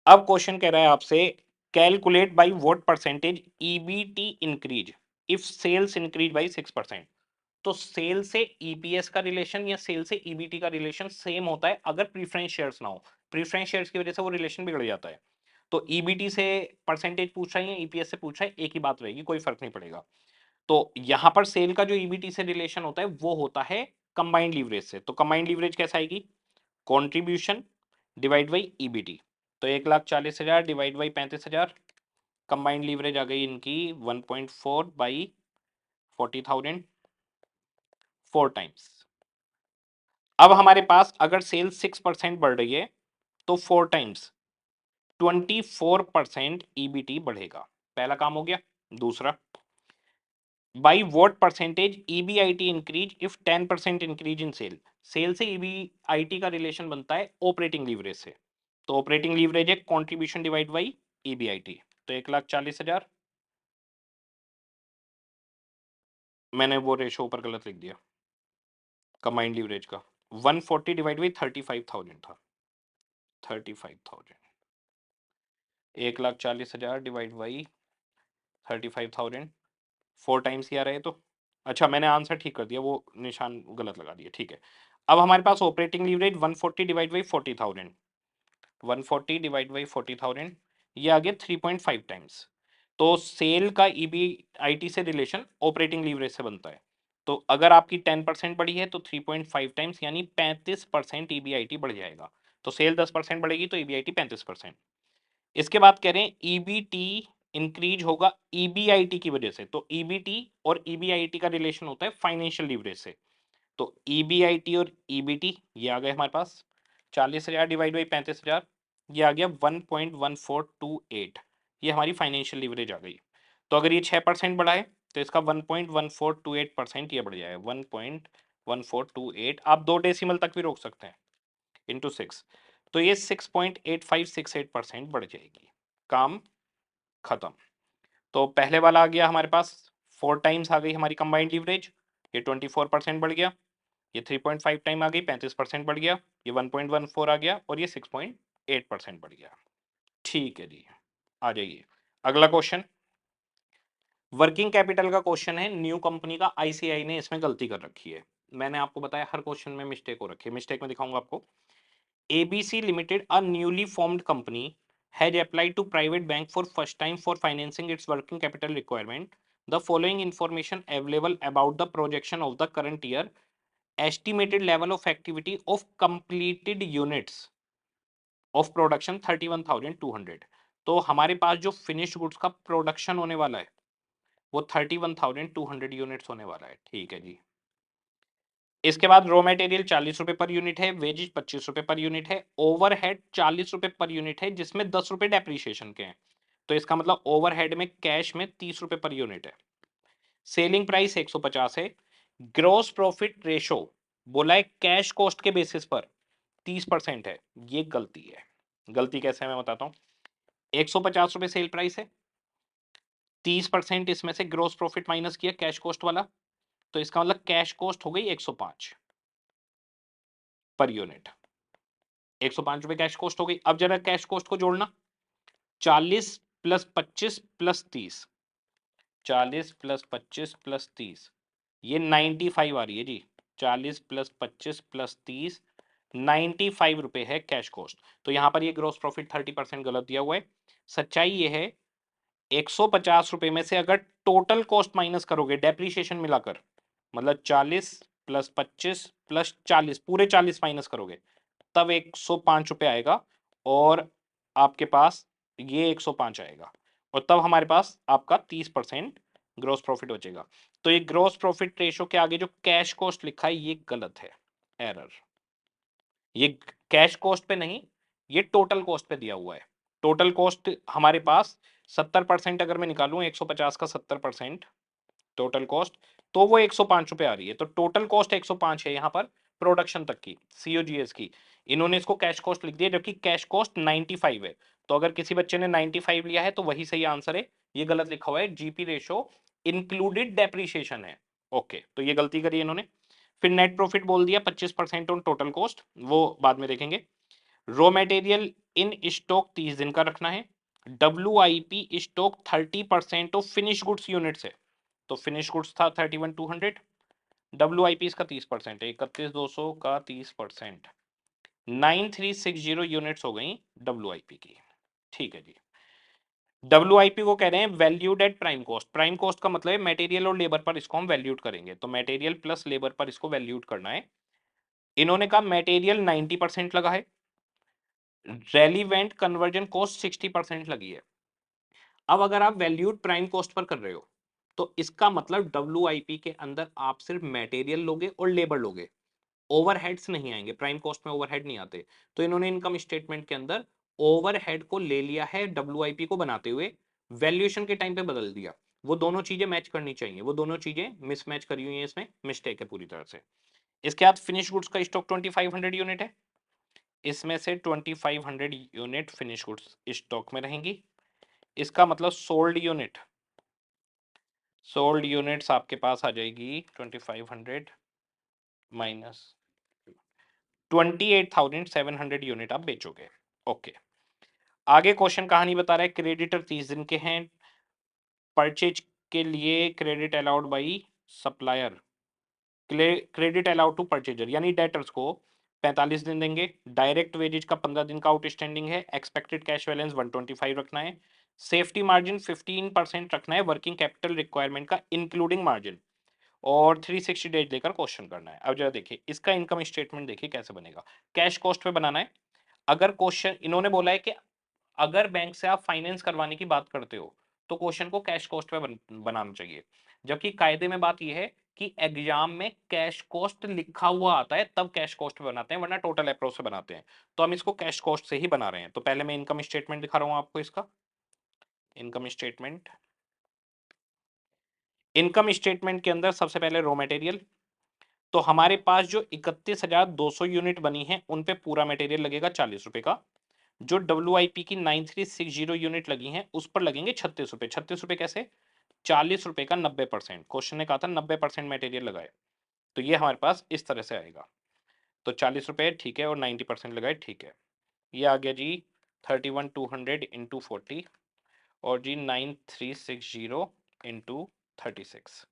अब क्वेश्चन कह रहा है आपसे calculate by what percentage EBT increase if sales increase by 6%। तो सेल से ईपीएस का रिलेशन या सेल से ईबीटी का रिलेशन सेम होता है अगर प्रीफरेंस शेयर्स ना हो। प्रीफरेंस शेयर्स की वजह से वो रिलेशन बिगड़ जाता है। तो ईबीटी से परसेंटेज पूछ रहा है या ईपीएस से पूछ रहा है, एक ही बात रहेगी, कोई फर्क नहीं पड़ेगा। तो यहां पर सेल का जो ईबीटी से रिलेशन होता है वो होता है कंबाइंड लीवरेज से। तो कंबाइंड लीवरेज कैसा आएगी? Contribution divide by EBT. तो 1,40,000 डिवाइड बाई 35,000, कंबाइंड लीवरेज आ गई इनकी 1.4 बाई 40,000, 4 टाइम्स। अब हमारे पास अगर सेल 6% बढ़ रही है तो 4 टाइम्स 24% ईबीटी बढ़ेगा। पहला काम हो गया। दूसरा, by what percentage EBIT increase if 10% increase in sale. Sale से ईबीआईटी का रिलेशन बनता है ऑपरेटिंग लीवरेज से। तो ऑपरेटिंग लीवरेज है कॉन्ट्रीब्यूशन डिवाइड बाई ईबीआईटी। तो 1,40,000, मैंने वो रेशो ऊपर गलत लिख दिया कंबाइंड लीवरेज का। 140 डिवाइड बाई 35,000 था, 35,000, 1,40,000 डिवाइड बाई 35,000, 4 टाइम्स ही आ रहे तो अच्छा मैंने आंसर ठीक कर दिया, वो निशान गलत लगा दिया, ठीक है। अब हमारे पास operating leverage 140 divide by 40,000, 140 divide by 40,000, ये आ गया 3.5 टाइम्स। तो सेल का ईबीआईटी से रिलेशन ऑपरेटिंग लीवरेज से बनता है। तो अगर आपकी 10% बढ़ी है तो 3.5 टाइम्स यानी 35% ईबीआईटी बढ़ जाएगा। तो सेल 10% बढ़ेगी तो ईबीआईटी 35%। इसके बाद कह रहे हैं ईबीटी इंक्रीज होगा ईबीआईटी की वजह से। तो ईबीटी और ईबीआईटी का रिलेशन होता है फाइनेंशियल लीवरेज से। तो ईबीआईटी और ईबीटी ये आ गए हमारे पास 40,000 डिवाइड बाई 35,000, ये आ गया 1.1428। ये हमारी फाइनेंशियल लीवरेज आ गई। तो अगर ये 6% बढ़ा है तो इसका 1.1428% ये बढ़ जाएगा 1.1428। आप 2 डेसिमल तक भी रोक सकते हैं इंटू 6, तो ये 6.8568% बढ़ जाएगी। काम खत्म। तो पहले वाला आ गया हमारे पास 4 टाइम्स आ गई हमारी कंबाइंड लीवरेज, ये 24% बढ़ गया। ये 3.5 टाइम आ गई 35% बढ़ गया। ये 1.14 आ गया और ये 6.8% बढ़ गया। ठीक है जी, आ जाइए अगला क्वेश्चन। वर्किंग कैपिटल का क्वेश्चन है, न्यू कंपनी का, आईसीआई ने इसमें गलती कर रखी है। मैंने आपको बताया हर क्वेश्चन में मिस्टेक हो रखी है, मिस्टेक में दिखाऊंगा आपको। ABC Limited, a newly formed company, has applied to private bank for first time for financing its working capital requirement. The following information available about the projection of the current year, estimated level of activity of completed units of production 31,200। तो हमारे पास जो फिनिश्ड गुड्स का प्रोडक्शन होने वाला है वो 31,200 यूनिट्स होने वाला है। ठीक है जी। इसके बाद रॉ मटेरियल 40 रुपए पर यूनिट है, वेजेज 25 रुपए पर यूनिट है, ओवरहेड 40 रुपए पर यूनिट है जिसमें 10 रुपए डेप्रीशिएशन के हैं। तो इसका मतलब ओवरहेड में कैश में 30 रुपए पर यूनिट है। सेलिंग प्राइस 150 है। ग्रॉस प्रॉफिट रेशो बोला है कैश कॉस्ट के बेसिस पर 30% है। ये गलती है। गलती कैसे है मैं बताता हूं। 150 रुपए सेल प्राइस है, 30% इसमें से ग्रॉस प्रॉफिट माइनस किया कैश कॉस्ट वाला, तो इसका मतलब कैश कॉस्ट हो गई 105 पर यूनिट। 105 रुपए कैश कॉस्ट हो गई। अब जरा कैश कॉस्ट को जोड़ना, 40 प्लस 25 प्लस 30, 40 प्लस 25 प्लस 30, ये 95 आ रही है जी। 40 प्लस 25 प्लस 30, 95 रुपए है कैश कॉस्ट। तो यहां पर ये ग्रोस प्रॉफिट 30% गलत दिया हुआ है। सच्चाई ये है 150 रुपए में से अगर टोटल कॉस्ट माइनस करोगे डेप्रीशिएशन मिलाकर, मतलब 40 प्लस 25 प्लस 40 पूरे 40 माइनस करोगे तब 105 रुपए आएगा और आपके पास ये 105 आएगा और तब हमारे पास आपका 30% ग्रोस प्रॉफिट बचेगा। तो ये ग्रोस प्रॉफिट रेशो के आगे जो कैश कॉस्ट लिखा है ये गलत है, एरर। ये कैश कॉस्ट पे नहीं, ये टोटल कॉस्ट पे दिया हुआ है। टोटल कॉस्ट हमारे पास 70% अगर मैं निकालूं 150 का 70% टोटल कॉस्ट, तो वो 105 रुपए आ रही है। तो टोटल कॉस्ट 105 है यहाँ पर प्रोडक्शन तक की, सीओजीएस की। इन्होंने इसको कैश कॉस्ट लिख दिया जबकि कैश कॉस्ट 95 है। तो अगर किसी बच्चे ने 95 लिया है तो वही सही आंसर है। ये गलत लिखा हुआ है, जीपी रेशो इंक्लूडेड डेप्रीशिएशन है। ओके, तो ये गलती करी इन्होंने। फिर नेट प्रॉफिट बोल दिया 25% ऑन टोटल कॉस्ट, वो बाद में देखेंगे। रॉ मटेरियल इन स्टॉक 30 दिन का रखना है। WIP stock 30% of finish goods units है। तो फिनिश गुड्स था 31,200, WIP इसका 30% है, 31,200 का 30%, 9360 यूनिट्स हो गई WIP की। ठीक है जी। WIP को कह रहे हैं valued at prime cost. Prime cost का मतलब है मटेरियल और लेबर पर इसको हम वैल्यूड करेंगे, तो मटेरियल प्लस लेबर पर इसको वैल्यूड करना है। इन्होंने कहा मटेरियल 90% लगा है, रेलिवेंट कन्वर्जन कॉस्ट 60% लगी है। अब अगर आप वैल्यूड प्राइम कॉस्ट पर कर रहे हो तो इसका मतलब WIP के अंदर आप सिर्फ मटेरियल लोगे और लेबर लोगे, ओवरहेड्स नहीं आएंगे। प्राइम कॉस्ट में ओवरहेड नहीं आते। तो इन्होंने इनकम स्टेटमेंट के अंदर ओवरहेड को ले लिया है WIP को बनाते हुए, वैल्यूएशन के टाइम पे बदल दिया। वो दोनों चीजें मैच करनी चाहिए, वो दोनों चीजें मिसमैच करी हुई है, इसमें मिस्टेक है पूरी तरह से। इसके बाद फिनिश गुड्स का स्टॉक 2500 यूनिट है, इसमें से 2500 यूनिट फिनिश गुड्स स्टॉक में रहेंगी। इसका मतलब सोल्ड यूनिट्स आपके पास आ जाएगी 2500 माइनस 28,700 यूनिट आप बेचोगे। ओके, आगे क्वेश्चन कहानी बता रहा है क्रेडिटर 30 दिन के हैं, परचेज के लिए credit allowed by supplier credit allowed to purchaser यानी डेटर्स को 45 दिन देंगे। डायरेक्ट वेजेज का 15 दिन का आउटस्टैंडिंग है। एक्सपेक्टेड कैश बैलेंस 125 रखना है। सेफ्टी मार्जिन 15% रखना है वर्किंग कैपिटल रिक्वायरमेंट का इंक्लूडिंग मार्जिन, और 360 डेज लेकर क्वेश्चन करना है। अब जरा देखिए इसका इनकम स्टेटमेंट देखिए कैसे बनेगा। कैश कॉस्ट पे बनाना है। अगर क्वेश्चन इन्होंने बोला है कि अगर बैंक से आप फाइनेंस करवाने की बात करते हो तो क्वेश्चन को कैश कॉस्ट पे बनाना चाहिए, जबकि कायदे में बात यह है कि एग्जाम में कैश कॉस्ट लिखा हुआ आता है तब कैश कॉस्ट पे बनाते हैं, वरना टोटल अप्रोच से बनाते हैं। तो हम इसको कैश कॉस्ट से ही बना रहे हैं। तो पहले मैं इनकम स्टेटमेंट दिखा रहा हूं आपको। इसका इनकम स्टेटमेंट, इनकम स्टेटमेंट के अंदर सबसे पहले रॉ मटेरियल। तो हमारे पास जो 31,200 यूनिट बनी है उन पे पूरा मटेरियल लगेगा 40 रुपए का। जो WIP की 9360 यूनिट लगी हैं उस पर लगेंगे 36 रुपए। 36 रुपए कैसे? 40 रुपए का 90%। क्वेश्चन ने कहा था 90% मटेरियल लगाए, तो ये हमारे पास इस तरह से आएगा। तो 40 रुपए ठीक है और 90% लगाए ठीक है। ये आ गया जी 31,200 इंटू 40 और जी 9360 इंटू 36,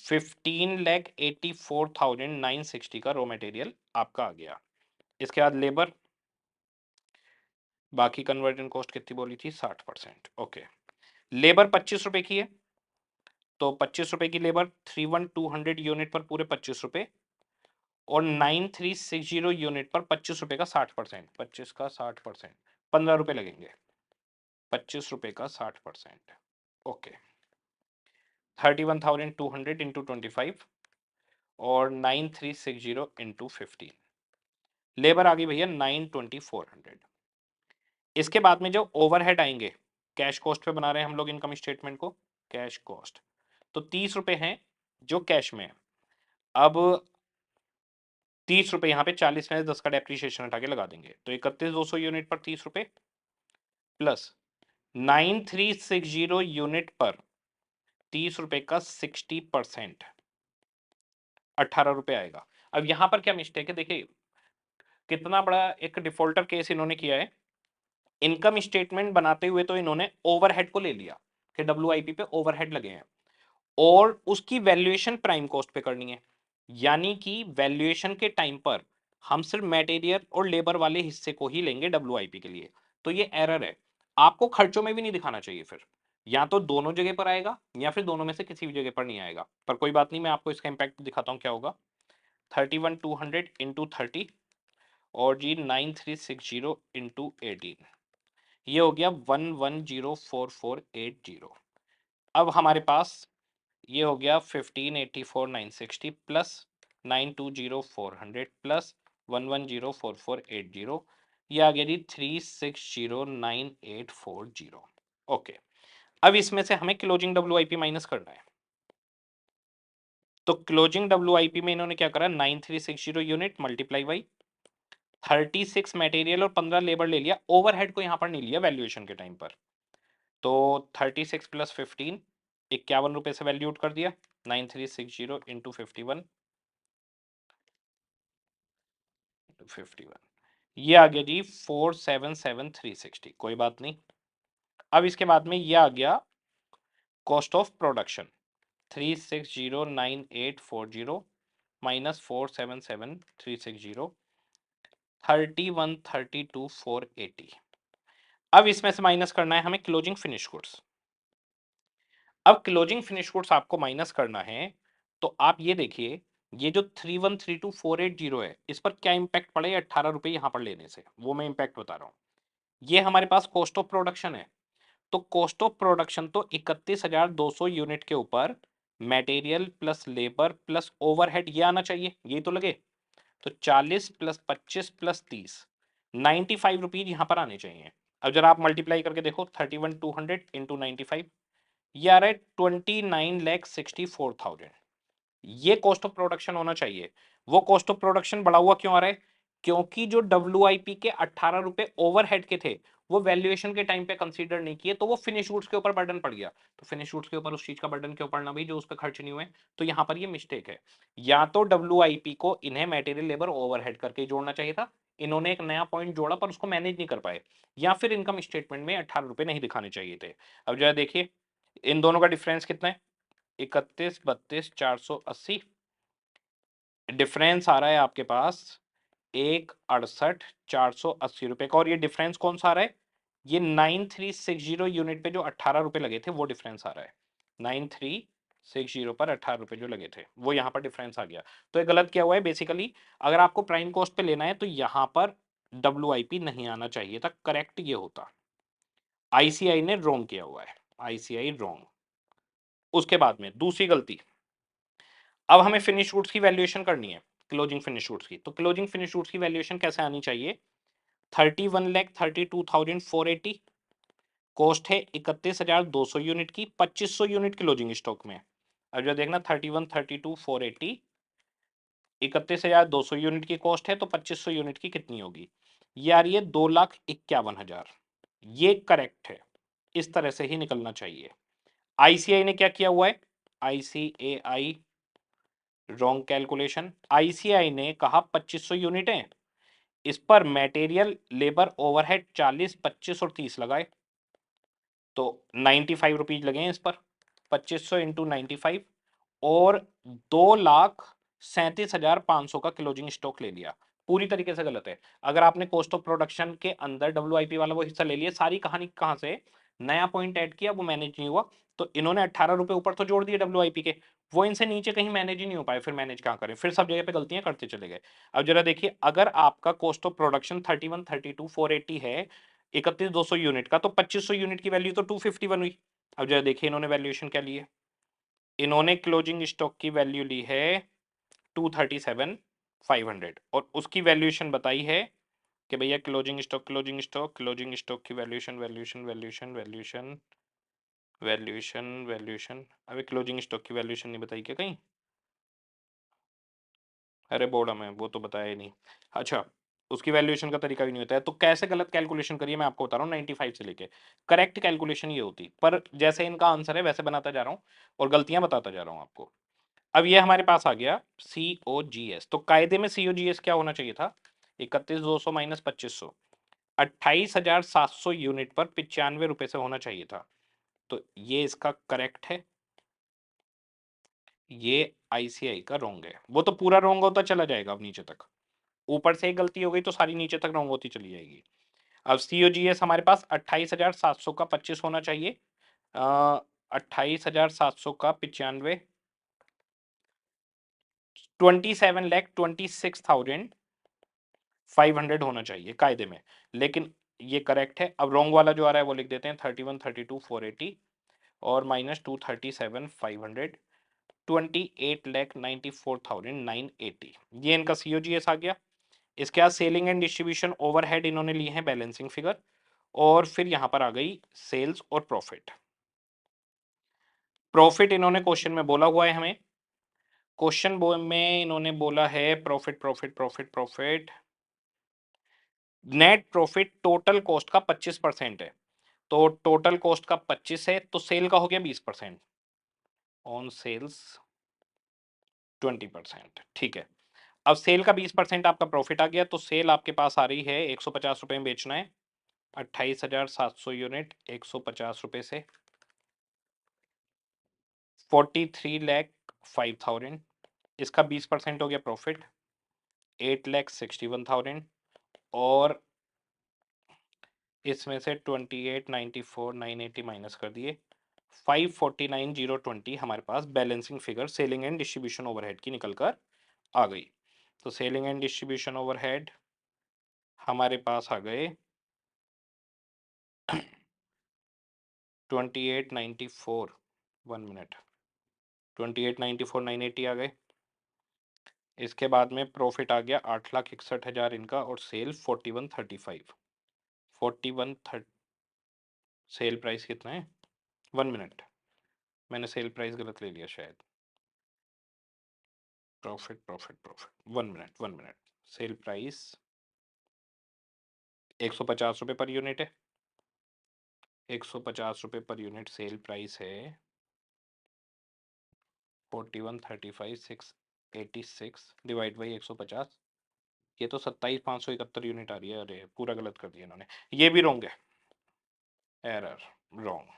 15,84,960 का रॉ मटेरियल आपका आ गया। इसके बाद लेबर, बाकी कन्वर्जन कॉस्ट कितनी बोली थी? 60%। ओके, लेबर 25 रुपए की है तो 25 रुपए की लेबर 31,200 यूनिट पर पूरे 25 रुपए, और 9360 यूनिट पर 25 रुपए का 60%। 25 का 60% 15 रुपए लगेंगे। 25 रुपए का 60%। ओके, 31,200 इंटू 25 और 9360 इंटू 15। लेबर आ गई भैया 92400। इसके बाद में जो ओवरहेड आएंगे, कैश कॉस्ट पे बना रहे हैं हम लोग इनकम स्टेटमेंट को। कैश कॉस्ट तो 30 रुपए हैं जो कैश में है। अब 30 रुपए यहाँ पे 40 में 10 का डेप्रीशिएशन हटा के लगा देंगे, तो 31,200 यूनिट पर 30 रुपए प्लस 9360 यूनिट पर 30 रुपए का 60%, 18 रुपए आएगा। अब यहां पर क्या मिस्टेक है देखिए, कितना बड़ा एक डिफॉल्टर केस इन्होंने किया है। इनकम स्टेटमेंट बनाते हुए तो इन्होंने ओवरहेड को ले लिया कि WIP पे ओवरहेड लगे हैं, और उसकी वैल्यूएशन प्राइम कॉस्ट पे करनी है। यानी कि वैल्यूएशन के टाइम पर हम सिर्फ मटेरियल और लेबर वाले हिस्से को ही लेंगे WIP के लिए। तो ये एरर है, आपको खर्चों में भी नहीं दिखाना चाहिए। फिर या तो दोनों जगह पर आएगा या फिर दोनों में से किसी भी जगह पर नहीं आएगा। पर कोई बात नहीं, मैं आपको इसका इंपैक्ट दिखाता हूं क्या होगा। 31,200 इंटू 30 और जी 9360 इंटू 18, ये हो गया 11,044,880। अब हमारे पास ये हो गया 15,84,960 प्लस 920,400 प्लस 11,044,880, ये आ गया जी 360,9840। ओके, अब इसमें से हमें क्लोजिंग WIP माइनस करना है। तो क्लोजिंग WIP में इन्होंने क्या करा, 9360 यूनिट मल्टीप्लाई बाई 36 मटेरियल और 15 लेबर ले लिया। ओवरहेड को यहां पर नहीं लिया वैल्यूएशन के टाइम पर। तो 36 प्लस 15 51 रुपए से वैल्यूट कर दिया। 9360 इंटू 51 51, ये आ गया जी 477,360। कोई बात नहीं। अब इसके बाद में ये आ गया कॉस्ट ऑफ प्रोडक्शन 360,9840 माइनस 477,360 31,32,480। अब इसमें से माइनस करना है हमें क्लोजिंग फिनिश गुड्स। अब क्लोजिंग फिनिश गुड्स आपको माइनस करना है, तो आप ये देखिए ये जो 31,32,480 है इस पर क्या इंपैक्ट पड़े 18 रुपए यहां पर लेने से, वो मैं इंपैक्ट बता रहा हूं। ये हमारे पास कॉस्ट ऑफ प्रोडक्शन है, तो कॉस्ट ऑफ प्रोडक्शन तो 31,200 यूनिट के ऊपर material plus labour plus overhead ये आना चाहिए, ये तो लगे। तो 40 प्लस 25 प्लस 30 95 रुपीज यहां पर आने चाहिए। अब जरा आप मल्टीप्लाई करके देखो 31,200 इंटू 95, ये आ रहा है 29,64,000। ये कॉस्ट ऑफ प्रोडक्शन होना चाहिए। वो कॉस्ट ऑफ प्रोडक्शन बढ़ा हुआ क्यों आ रहा है? क्योंकि जो WIP के 18 रुपए ओवरहेड के थे वो वैल्यूएशन के टाइम पे कंसीडर नहीं किए, तो वो फिनिश गुड्स के ऊपर बर्डन पड़ गया। तो फिनिश गुड्स के ऊपर उस चीज का बर्डन क्यों पड़ना भाई जो उस पर खर्च नहीं हुए। तो यहां पर ये मिस्टेक है। या तो WIP को इन्हें मटेरियल लेबर ओवरहेड करके जोड़ना चाहिए था, इन्होंने एक नया पॉइंट जोड़ा पर उसको मैनेज नहीं कर पाए, या फिर इनकम स्टेटमेंट में 18 रुपए नहीं दिखाने चाहिए थे। अब जरा देखिए इन दोनों का डिफरेंस कितना है, 31, 32, 480 डिफरेंस आ रहा है आपके पास 1,68,480 रुपए का, और ये डिफरेंस कौन सा आ रहा है, ये 9360 यूनिट पे जो 18 रुपए लगे थे वो डिफरेंस आ रहा है। 9360 पर 18 रुपए जो लगे थे वो यहाँ पर डिफरेंस आ गया। तो ये गलत क्या हुआ है बेसिकली, अगर आपको प्राइम कॉस्ट पे लेना है तो यहाँ पर WIP नहीं आना चाहिए था, करेक्ट ये होता। ICI ने रॉन्ग किया हुआ है, ICI रॉन्ग। उसके बाद में दूसरी गलती, अब हमें फिनिश गुड्स की वैल्यूएशन करनी है, क्लोजिंग फिनिश गुड्स की। तो क्लोजिंग फिनिश गुड्स की वैल्यूएशन कैसे आनी चाहिए, 31,32,480, कॉस्ट है 31,200 यूनिट की, 2500 यूनिट क्लोजिंग स्टॉक में। अब जो देखना 31,32,480, 31,200 यूनिट की कॉस्ट है तो 2500 यूनिट की कितनी होगी, ये आ रही है 2,51,000। ये करेक्ट है, इस तरह से ही निकलना चाहिए। ICI ने क्या किया हुआ है, ICAI रॉन्ग कैलकुलेशन। ICI ने कहा 2500 यूनिट है, इस पर मटेरियल लेबर ओवरहेड 40, 25 और 30 लगाए तो 95 रुपीज लगे हैं इस पर। 2500 इंटू 95 और 2,37,500 का क्लोजिंग स्टॉक ले लिया। पूरी तरीके से गलत है। अगर आपने कॉस्ट ऑफ प्रोडक्शन के अंदर WIP वाला वो हिस्सा ले लिया, सारी कहानी कहां से, नया पॉइंट ऐड किया वो मैनेज नहीं हुआ, तो इन्होंने 18 रुपए ऊपर तो जोड़ दिए WIP के, वो इनसे नीचे कहीं मैनेज ही नहीं हो पाए, फिर मैनेज कहां करें, फिर सब जगह पे गलतियां करते चले गए। अब जरा देखिए, अगर आपका कॉस्ट ऑफ प्रोडक्शन 31, 32, 480 है 31,200 यूनिट का, तो 2500 यूनिट की वैल्यू तो 251 हुई। अब जरा देखिए इन्होंने वैल्यूएशन क्या ली है, इन्होंने क्लोजिंग स्टॉक की वैल्यू ली है 237,500 और उसकी वैल्यूएशन बताई है कि भैया closing stock closing stock closing stock की valuation valuation valuation valuation valuation valuation, अभी क्लोजिंग स्टॉक की वैल्यूएशन नहीं बताई क्या कहीं, अरे बोर्ड में वो तो बताया ही नहीं। अच्छा, उसकी वैल्यूएशन का तरीका भी नहीं होता है, तो कैसे गलत कैलकुलेशन करिए मैं आपको बता रहा हूँ। 95 से लेके करेक्ट कैलकुलेशन ये होती, पर जैसे इनका आंसर है वैसे बनाता जा रहा हूँ और गलतियां बताता जा रहा हूँ आपको। अब ये हमारे पास आ गया COGS, तो कायदे में COGS क्या होना चाहिए था, 31,200 माइनस 2500, 28,700 यूनिट पर 95 रुपए से होना चाहिए था, तो ये इसका करेक्ट है। ये ICI का रॉन्ग है, वो तो पूरा रॉन्ग होता चला जाएगा अब नीचे तक, ऊपर से एक गलती हो गई तो सारी नीचे तक रॉन्ग होती चली जाएगी। अब COGS हमारे पास 28,700 का 25 होना चाहिए, 28,700 का 95, 27,26,500 होना चाहिए कायदे में, लेकिन ये करेक्ट है। अब रॉन्ग वाला जो आ रहा है वो लिख देते हैं 31, 32, 480 और माइनस 237,500, 28,94,980, ये इनका COGS आ गया। इसके बाद सेलिंग एंड डिस्ट्रीब्यूशन ओवरहेड इन्होंने लिए हैं बैलेंसिंग फिगर, और फिर यहां पर आ गई सेल्स और प्रॉफिट। प्रॉफिट इन्होंने क्वेश्चन में बोला हुआ है हमें, क्वेश्चन में इन्होंने बोला है profit profit profit profit, net profit total cost का 25% है, तो टोटल कॉस्ट का 25 है तो सेल का हो गया 20%, ऑन सेल्स 20%, ठीक है। अब सेल का 20% आपका प्रॉफिट आ गया, तो सेल आपके पास आ रही है 150 रुपए में बेचना है, 28,700 यूनिट 150 रुपए से, 43,05,000, इसका 20% हो गया प्रॉफिट 8,61,000, और इसमें से 28,94,980 माइनस कर दिए, 549,020 हमारे पास balancing figure selling and distribution overhead की निकल कर आ गई। तो सेलिंग एंड डिस्ट्रीब्यूशन ओवरहेड हमारे पास आ गए 28,94, 1 मिनट, 28,94,980 आ गए। इसके बाद में प्रॉफिट आ गया 8,61,000 इनका, और सेल 41,35, 41,30, सेल प्राइस कितना है, 1 मिनट, मैंने सेल प्राइस गलत ले लिया शायद, profit profit profit 1 minute 1 minute, sale price 150 रुपये पर यूनिट है, 150 रुपये पर यूनिट सेल प्राइस है, 41,35,686 डिवाइड बाई 150, ये तो 27,571 यूनिट आ रही है, अरे पूरा गलत कर दिया इन्होंने, ये भी रॉन्ग है, एरर, रॉन्ग।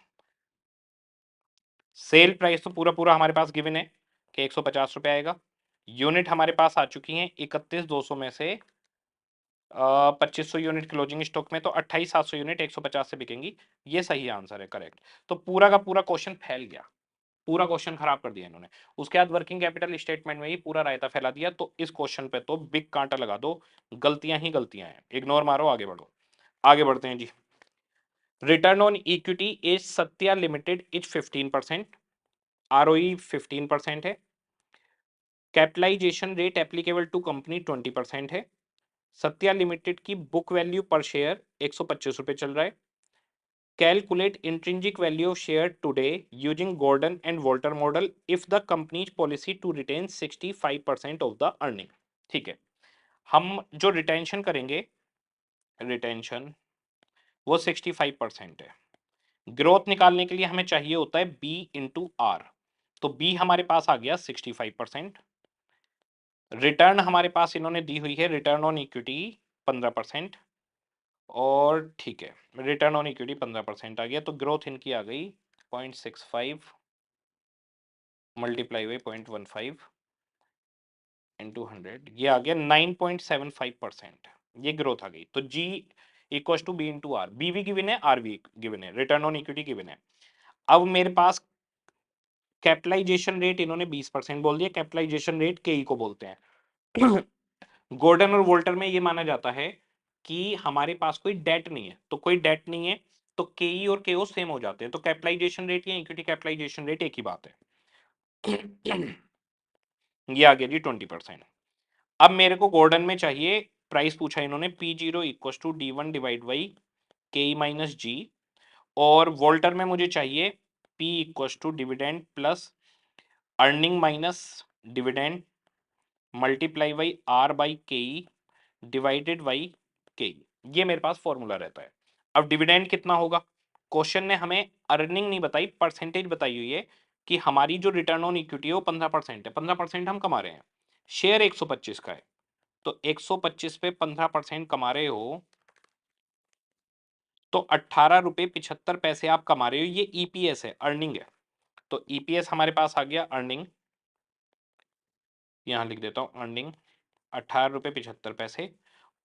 सेल प्राइस तो पूरा पूरा हमारे पास गिवन है कि 150 रुपये आएगा, यूनिट हमारे पास आ चुकी हैं 31,200 में से 2500 यूनिट क्लोजिंग स्टॉक में, तो 28,700 यूनिट 150 से बिकेंगी। ये सही आंसर है, करेक्ट। तो पूरा का पूरा क्वेश्चन फैल गया, पूरा क्वेश्चन खराब कर दिया इन्होंने। उसके बाद वर्किंग कैपिटल स्टेटमेंट में ही पूरा रायता फैला दिया। तो इस क्वेश्चन पे तो बिग कांटा लगा दो, गलतियां ही गलतियां हैं, इग्नोर मारो, आगे बढ़ो। आगे बढ़ते हैं जी। Return on equity is Satya limited is 15%, ROE 15% है। Capitalisation rate applicable to company 20% है। सत्या लिमिटेड की बुक वैल्यू पर शेयर 125 रुपए चल रहा है। Calculate intrinsic value of share today using Gordon and Walter model if the company's policy to retain 65% of the earning. ठीक है, हम जो रिटेंशन करेंगे, रिटेंशन वो 65% है। ग्रोथ निकालने के लिए हमें चाहिए होता है बी इंटू आर, तो बी हमारे पास आ गया 65%। रिटर्न हमारे पास इन्होंने दी हुई है रिटर्न ऑन इक्विटी 15%, और ठीक है, रिटर्न ऑन इक्विटी 15% आ गया, तो ग्रोथ इनकी आ गई 0.65 मल्टीप्लाई बाई 0.15 इंटू 100, ये आ गया 9.75%। ये ग्रोथ आ गई। तो G equal to B into R, B भी गिवन है, आर भी गिवन है, रिटर्न ऑन इक्विटी गिवन है। अब मेरे पास कैपिटलाइजेशन रेट इन्होंने 20% बोल दिया, कैपिटलाइजेशन रेट के को बोलते हैं। गॉर्डन और वोल्टर में ये माना जाता है कि हमारे पास कोई डेट नहीं है, तो कोई डेट नहीं है तो केई और केओ सेम हो जाते हैं, तो कैपिटलाइजेशन रेट या इक्विटी कैपिटलाइजेशन रेट एक ही बात है। ये आ गया जी 20%। अब मेरे को गॉर्डन में चाहिए, प्राइस पूछा इन्होंने P0 equal to D1 divide by K minus G, और वोल्टर में मुझे चाहिए P equal to dividend plus earning minus dividend multiply by R by K divided by K. ये मेरे पास फॉर्मूला रहता है। अब डिविडेंड कितना होगा, क्वेश्चन ने हमें अर्निंग नहीं बताई, परसेंटेज बताई हुई है कि हमारी जो रिटर्न ऑन इक्विटी है वो 15% है, 15% हम कमा रहे हैं, शेयर 125 का है, तो 125 पे 15% कमा रहे हो तो 18 रुपए 75 पैसे आप कमा रहे हो, ये ईपीएस है, अर्निंग है। तो ईपीएस हमारे पास आ गया अर्निंग, यहां लिख देता हूं अर्निंग 18 रुपए 75 पैसे,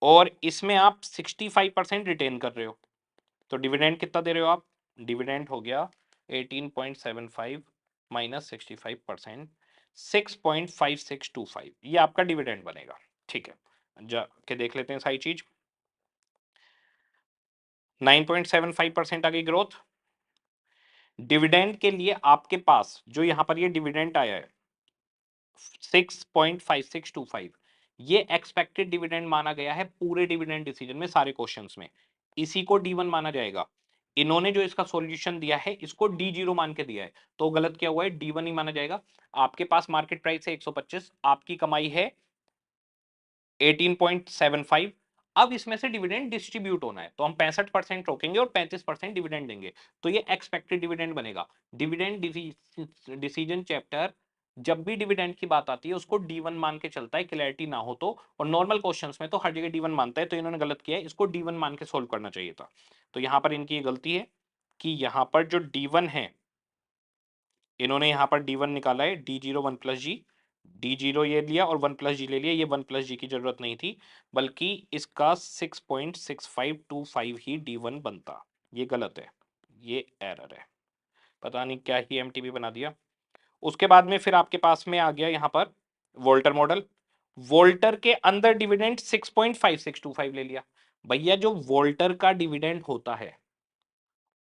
और इसमें आप 65% रिटेन कर रहे हो, तो डिविडेंड कितना दे रहे हो आप, डिविडेंड हो गया 18.75 माइनस 65%, 6.5625, ये आपका डिविडेंड बनेगा। ठीक है, जाके देख लेते हैं सारी चीज। 9.75% आ गई ग्रोथ। डिविडेंड के लिए आपके पास जो यहां पर ये डिविडेंड आया है 6.5625, ये एक्सपेक्टेड डिविडेंड माना गया है पूरे डिविडेंड डिसीजन में, सारे क्वेश्चंस में इसी को D1 माना जाएगा। इन्होंने जो इसका सॉल्यूशन दिया है इसको D0 मान के दिया है, तो गलत क्या हुआ है, D1 ही माना जाएगा। आपके पास मार्केट प्राइस है 125, आपकी कमाई है 18.75, अब इसमें से डिविडेंड डिस्ट्रीब्यूट होना है, तो हम 65% रोकेंगे और 35% डिविडेंड देंगे, तो ये एक्सपेक्टेड डिविडेंड बनेगा। डिविडेंड डिसीजन चैप्टर जब भी डिविडेंड की बात आती है उसको D1 मान के चलता है, क्लैरिटी ना हो तो, और नॉर्मल क्वेश्चंस में तो हर जगह D1 मानता है, तो इन्होंने गलत किया है, इसको D1 मान के सोल्व करना चाहिए था। तो यहां पर इनकी ये गलती है कि यहां पर जो D1 है, इन्होंने यहां पर D1 निकाला है D0 1 प्लस जी, D0 ये लिया और 1 प्लस जी ले लिया, ये 1 प्लस जी की जरूरत नहीं थी, बल्कि इसका 6.6525 ही D1 बनता, ये गलत है, ये एरर है, पता नहीं क्या ही एमटीबी बना दिया। उसके बाद में फिर आपके पास में आ गया यहां पर वोल्टर मॉडल, वोल्टर के अंदर डिविडेंड 6.5625 ले लिया। भैया जो वोल्टर का डिविडेंड होता है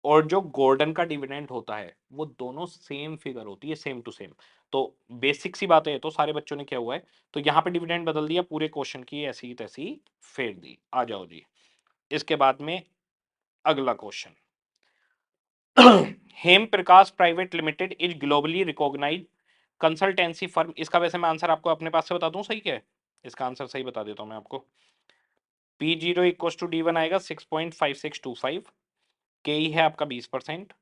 और जो गॉर्डन का डिविडेंड होता है वो दोनों सेम फिगर होती है, सेम टू सेम, तो बेसिक सी बात है, तो सारे बच्चों ने क्या हुआ है, तो यहां पे डिविडेंड बदल दिया, पूरे क्वेश्चन की ऐसी तैसी फेर दी। आ जाओ जी, इसके बाद में अगला question. Hem Prakash private limited is globally recognised consultancy firm, इसका वैसे मैं आंसर आपको अपने पास से बता दूं, सही क्या है, इसका आंसर सही बता देता हूं मैं आपको। P0 इक्वल टू D1 आएगा 6.5625, के ही है आपका 20%,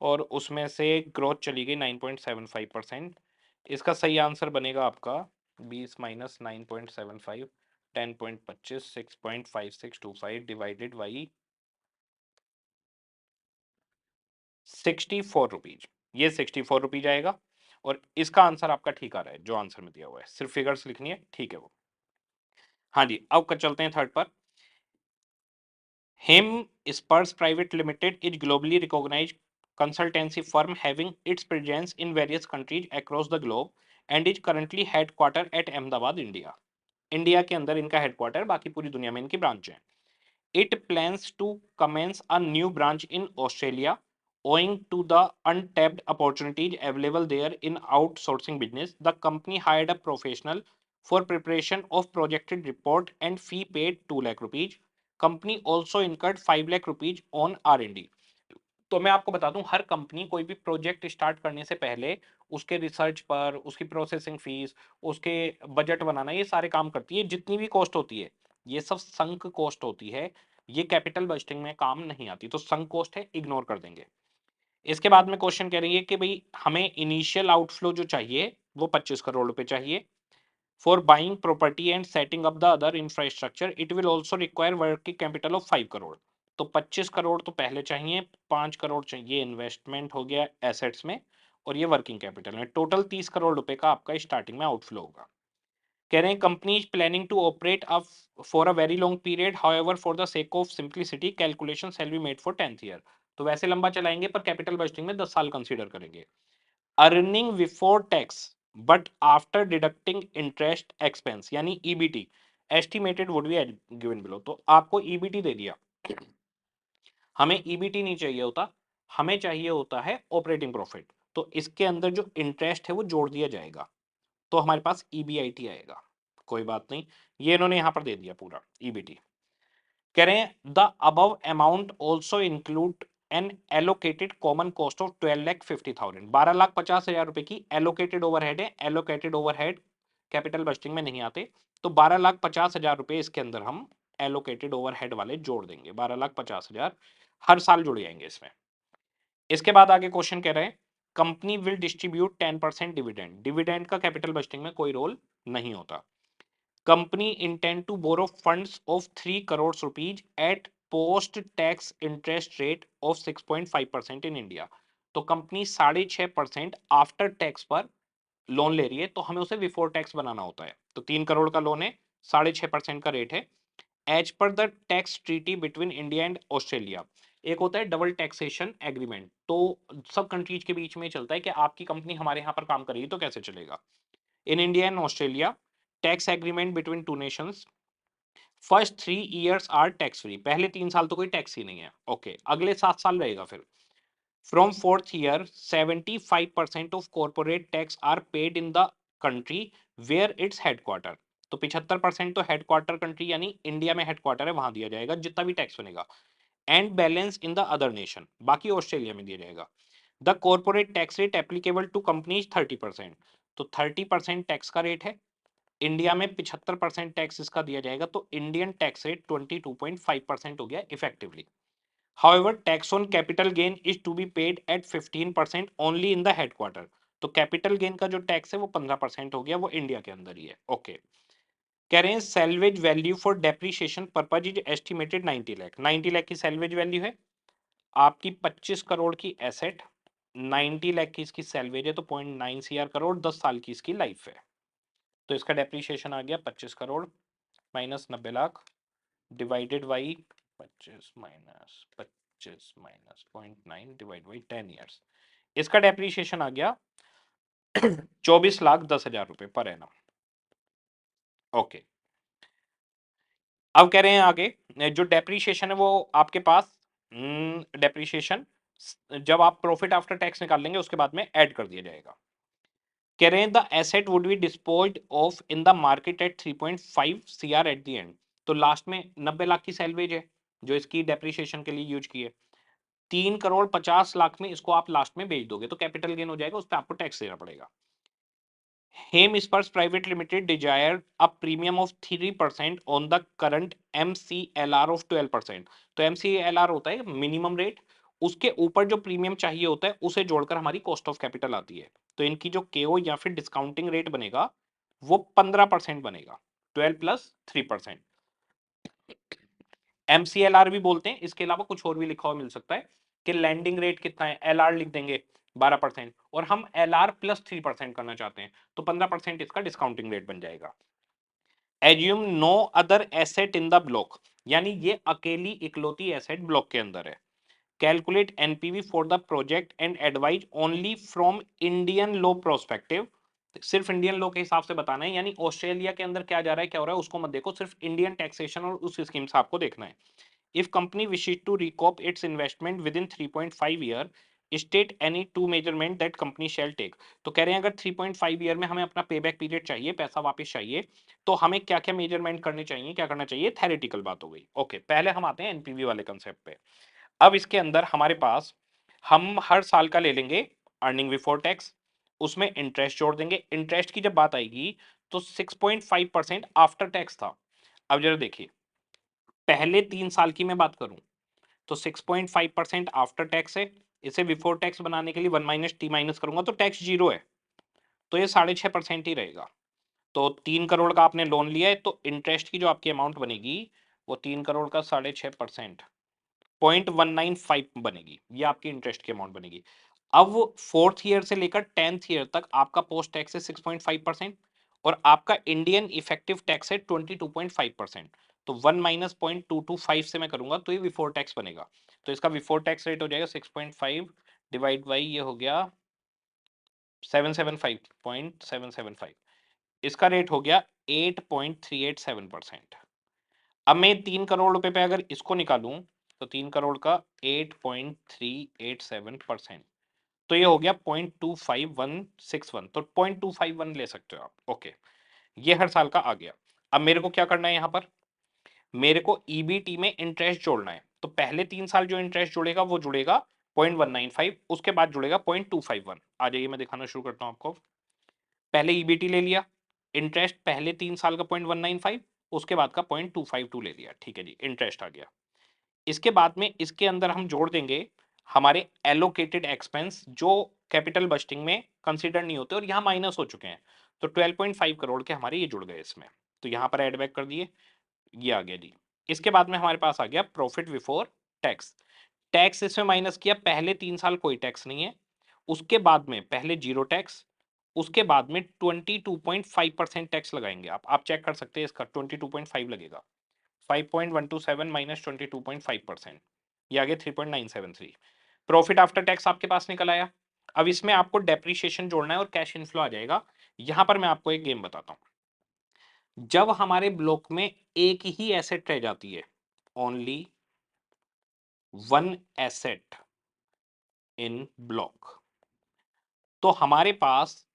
और उसमें से ग्रोथ चली गई 9.75%। इसका सही आंसर बनेगा आपका 20 माइनस 9.75, 10.25, 6.5625 डिवाइडेड बाई 64 रुपीज, ये 64 रुपीज आएगा। और इसका आंसर आपका ठीक आ रहा है जो आंसर में दिया हुआ है, सिर्फ फिगर्स लिखनी है, ठीक है वो। हाँ जी, अब चलते हैं थर्ड पर। Hem Spurs Private Limited is globally recognized consultancy firm having its presence in various countries across the globe and is currently headquartered at Ahmedabad, India. India के अंदर इनका हेडक्वार्टर, बाकी पूरी दुनिया में इनकी ब्रांच है। It plans to commence a new branch in Australia owing to the untapped opportunities available there in outsourcing business. The company hired a professional for preparation of projected report and fee paid 2 lakh rupees. Company also incurred 5 lakh rupees on R&D. तो मैं आपको बता दूं, हर कंपनी कोई भी प्रोजेक्ट स्टार्ट करने से पहले उसके रिसर्च पर, उसकी प्रोसेसिंग फीस, उसके बजट बनाना, ये सारे काम करती है। जितनी भी कॉस्ट होती है ये सब संक कॉस्ट होती है, ये कैपिटल बजटिंग में काम नहीं आती। तो संक कॉस्ट है, इग्नोर कर देंगे। इसके बाद में क्वेश्चन कह रही है कि भाई हमें इनिशियल आउटफ्लो जो चाहिए वो 25 करोड़ रुपए चाहिए। For buying property and setting up the other infrastructure it will also require working capital of 5 crore. तो 25 करोड़ तो पहले चाहिए, 5 करोड़ चाहिए इन्वेस्टमेंट हो गया एसेट्स में, और ये वर्किंग कैपिटल में। टोटल 30 करोड़ रुपए का आपका स्टार्टिंग में आउटफ्लो होगा। कह रहे हैं company is planning to operate up for a very long period, however for the sake of simplicity calculation shall be made for 10th year. तो वैसे लंबा चलाएंगे पर कैपिटल बजटिंग में 10 साल कंसीडर करेंगे। Earning before tax but after deducting interest expense यानी EBT estimated would be given below. तो आपको ईबीटी दे दिया, हमें ईबीटी नहीं चाहिए होता, हमें चाहिए होता है ऑपरेटिंग प्रॉफिट। तो इसके अंदर जो इंटरेस्ट है वो जोड़ दिया जाएगा, तो हमारे पास ईबीआईटी आएगा। कोई बात नहीं, ये इन्होंने यहां पर दे दिया पूरा ईबीटी। कह रहे हैं the above amount also include an allocated common cost of 12,50,000। 12,50,000 रुपए की एलोकेटेड ओवरहेड है। एलोकेटेड ओवरहेड कैपिटल बजटिंग में नहीं आते, तो 12,50,000 रुपए इसके अंदर हम एलोकेटेड ओवरहेड वाले जोड़ देंगे। 12,50,000 हर साल जुड़ जाएंगे इसमें। इसके बाद आगे क्वेश्चन कह रहे हैं company will distribute 10% dividend. Dividend का कैपिटल बजटिंग में कोई रोल नहीं होता। Company intend to borrow funds of 3 crore rupees at post tax interest rate of 6.5% in India. तो कंपनी 6.5% आफ्टर टैक्स पर लोन ले रही है, तो हमें उसे बिफोर टैक्स बनाना होता है। तो 3 करोड़ का लोन है, 6.5% का रेट है, as per the tax treaty between India and Australia. एक होता है डबल टैक्सेशन एग्रीमेंट, तो सब कंट्रीज के बीच में चलता है कि आपकी कंपनी हमारे यहाँ पर काम करेगी तो कैसे चलेगा। In India and Australia tax agreement between two nations, first 3 years are tax free. पहले 3 साल तो कोई टैक्स ही नहीं है, ओके। अगले 7 साल रहेगा फिर। From fourth year 75% of corporate tax are paid in the country where it's headquarter. तो 75% तो हेडक्वार्टर कंट्री यानी इंडिया में हेडक्वार्टर है वहां दिया जाएगा जितना भी टैक्स बनेगा, and balance in the other nation, बाकी ऑस्ट्रेलिया में दिया जाएगा। The corporate tax rate applicable to companies 30%। तो 30% टैक्स का रेट है, इंडिया में 75% टैक्स इसका दिया जाएगा, तो इंडियन टैक्स रेट 22.5% हो गया effectively. However, tax on capital gain is to be paid at 15% only in the headquarter. तो कैपिटल गेन का जो टैक्स है वो 15% हो गया, वो इंडिया के अंदर ही है, ओके। कह रहे हैं salvage value for depreciation purpose is estimated 90 lakh. 90 lakh की सैल्वेज वैल्यू है, आपकी 25 करोड़ की एसेट, 90 लाख की इसकी सैल्वेज है, तो 0.9 सीआर करोड़, 10 साल की इसकी लाइफ है। तो इसका डेप्रीशिएशन आ गया 25 crore minus 90 lakh divided by 25 minus 25 minus 0.9 divide by 10 years. इसका डेप्रीशिएशन आ गया 24,10,000 रुपए पर एनम, ओके। अब कह रहे हैं आगे जो डेप्रीशिएशन है वो आपके पास डेप्रीशिएशन जब आप प्रॉफिट आफ्टर टैक्स निकाल लेंगे उसके बाद में ऐड कर दिया जाएगा। कह रहे हैं the asset would be disposed of in the market at 3.5 CR at the end. तो लास्ट में 90 लाख की सैलवेज है जो इसकी डेप्रीशिएशन के लिए यूज की है, 3 करोड़ 50 लाख में इसको आप लास्ट में बेच दोगे तो कैपिटल गेन हो जाएगा, उस पर आपको टैक्स देना पड़ेगा। हेम स्पर्स private limited desire a premium of 3% on the current MCLR ऑफ 12%। तो MCLR होता है मिनिमम रेट, उसके ऊपर जो प्रीमियम चाहिए होता है उसे जोड़कर हमारी कॉस्ट ऑफ कैपिटल आती है। तो इनकी जो केओ या फिर डिस्काउंटिंग रेट बनेगा वो 15% बनेगा, 12 प्लस 3%। MCLR भी बोलते हैं, इसके अलावा कुछ और भी लिखा हुआ मिल सकता है कि लैंडिंग रेट कितना है, LR लिख देंगे, 12% और हम LR प्लस 3% करना चाहते हैं तो 15% इसका डिस्काउंटिंग रेट बन जाएगा। Assume no other asset in the block, यानी ये अकेली इकलौती एसेट ब्लॉक के अंदर है। Calculate NPV for the project and advise only from Indian law prospective, सिर्फ इंडियन लॉ के हिसाब से बताना है, यानी ऑस्ट्रेलिया के अंदर क्या जा रहा है क्या हो रहा है उसको मत देखो, सिर्फ इंडियन टैक्सेशन और उस स्कीम से आपको देखना है। If company wishes to recoup its investment within 3.5 year, state any two measurement that company shall take. तो कह रहे हैं अगर 3.5 ईयर में हमें अपना पे बैक पीरियड चाहिए, पैसा वापस चाहिए, तो हमें क्या क्या मेजरमेंट करने चाहिए, क्या करना चाहिए, थेरेटिकल बात हो गई। ओके, पहले हम आते हैं एनपीवी वाले कंसेप्ट पे। अब इसके अंदर हमारे पास हम हर साल का ले लेंगे अर्निंग बिफोर टैक्स, उसमें इंटरेस्ट जोड़ देंगे। इंटरेस्ट की जब बात आएगी तो 6.5% आफ्टर टैक्स था। अब जरा देखिए, पहले 3 साल की मैं बात करूं तो 6.5% आफ्टर टैक्स है। इसे बिफोर टैक्स बनाने के लिए 1 माइनस टी माइनस करूंगा तो टैक्स जीरो है, तो ये 6.5% ही रहेगा। तो 3 करोड़ का आपने लोन लिया है तो इंटरेस्ट की जो आपकी अमाउंट बनेगी वो 3 करोड़ का 6.5% 0.195 बनेगी, ये आपकी इंटरेस्ट की अमाउंट बनेगी। अब 4th ईयर से लेकर 10th ईयर तक आपका पोस्ट टैक्स है 6.5% और आपका इंडियन इफेक्टिव टैक्स है 22.5%। तो 1 - 0.225 से मैं करूंगा तो ये बिफोर टैक्स बनेगा। तो इसका बिफोर टैक्स रेट हो जाएगा 6.5 डिवाइड बाई ये हो गया 775.775, इसका रेट हो गया 8.387%। अब मैं 3 करोड़ रुपए पे अगर इसको निकालूं तो 3 करोड़ का 8.387%, तो ये हो गया 0.25161, तो 0.251 ले सकते हो आप। ओके, ये हर साल का आ गया। अब मेरे को क्या करना है, यहाँ पर मेरे को ईबीटी में इंटरेस्ट जोड़ना है। तो पहले 3 साल जो इंटरेस्ट जुड़ेगा वो जुड़ेगा 0.195, उसके बाद जुड़ेगा 0.251। आ जाइए मैं दिखाना शुरू करता हूँ आपको। पहले ईबीटी ले लिया, इंटरेस्ट पहले 3 साल का 0.195, उसके बाद का 0.252 ले लिया, ठीक है जी, इंटरेस्ट आ गया। इसके बाद में इसके अंदर हम जोड़ देंगे हमारे एलोकेटेड एक्सपेंस जो कैपिटल बजटिंग में कंसीडर नहीं होते और यहाँ माइनस हो चुके हैं। तो 12.5 करोड़ के हमारे ये जुड़ गए इसमें, तो यहाँ पर एड बैक कर दिए, ये आ गया जी। इसके बाद में हमारे पास आ गया प्रॉफिट बिफोर टैक्स। टैक्स इसमें माइनस किया, पहले 3 साल कोई टैक्स नहीं है, उसके बाद में पहले जीरो टैक्स, उसके बाद में 22.5% टैक्स लगाएंगे। आप चेक कर सकते हैं, इसका 22.5 लगेगा। 5.127 माइनस 22.5%, ये आ गया 3.973। प्रॉफिट आफ्टर टैक्स आपके पास निकल आया। अब इसमें आपको डेप्रीशिएशन जोड़ना है और कैश इनफ्लो आ जाएगा। यहां पर मैं आपको एक गेम बताता हूं। जब हमारे ब्लॉक में एक ही एसेट रह जाती है, ओनली वन एसेट इन ब्लॉक, तो हमारे पास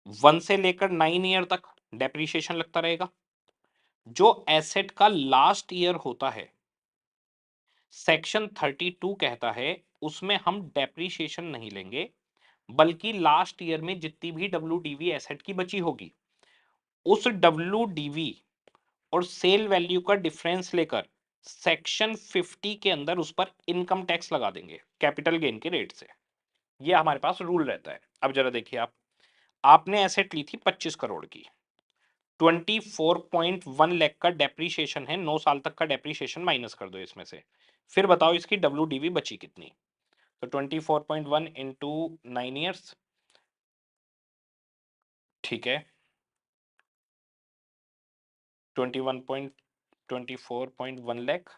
1 से लेकर 9 ईयर तक डेप्रीशिएशन लगता रहेगा। जो एसेट का लास्ट ईयर होता है, सेक्शन 32 कहता है उसमें हम डेप्रीशिएशन नहीं लेंगे, बल्कि लास्ट ईयर में जितनी भी डब्ल्यू एसेट की बची होगी उस डब्ल्यू और सेल वैल्यू का डिफरेंस लेकर सेक्शन 50 के अंदर उस पर इनकम टैक्स लगा देंगे कैपिटल गेन के रेट से। ये हमारे पास रूल रहता है। अब जरा देखिए, आपने एसेट ली थी 25 करोड़ की, 24.1 लाख का डेप्रीशिएशन है, 9 साल तक का डेप्रीशिएशन माइनस कर दो इसमें से, फिर बताओ इसकी डब्ल्यू बची कितनी। तो 24.1 इंटू 9 ईयर्स, ठीक है, 24.1 लाख,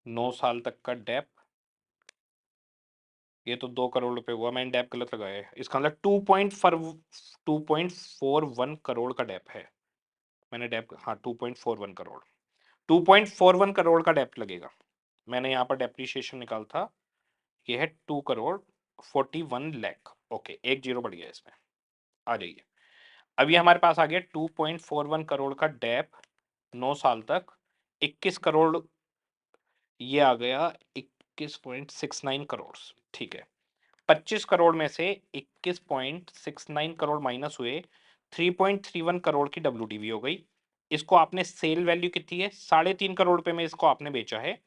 9 साल तक का डेप, ये तो 2 करोड़ रुपए हुआ, मैंने डेप गलत लगाया है, इसका मतलब 2.41 करोड़ का डेप है। मैंने डेप, हाँ 2.41 करोड़, 2.41 करोड़ का डेप लगेगा। मैंने यहाँ पर डेप्रीशिएशन निकाला था, ये है 2 करोड़ 41 लाख। ओके, एक जीरो बढ़ गया इसमें। आ जाइए, अभी हमारे पास आ गया 2.41 करोड़ का डेप, 9 साल तक 21 करोड़, ये आ गया 21.69 करोड़, ठीक है। 25 करोड़ में से 21.69 करोड़ माइनस हुए, 3.31 करोड़ की डब्ल्यूडीवी हो गई। इसको आपने सेल वैल्यू कितनी है, 3.5 करोड़ रुपए में इसको आपने बेचा है,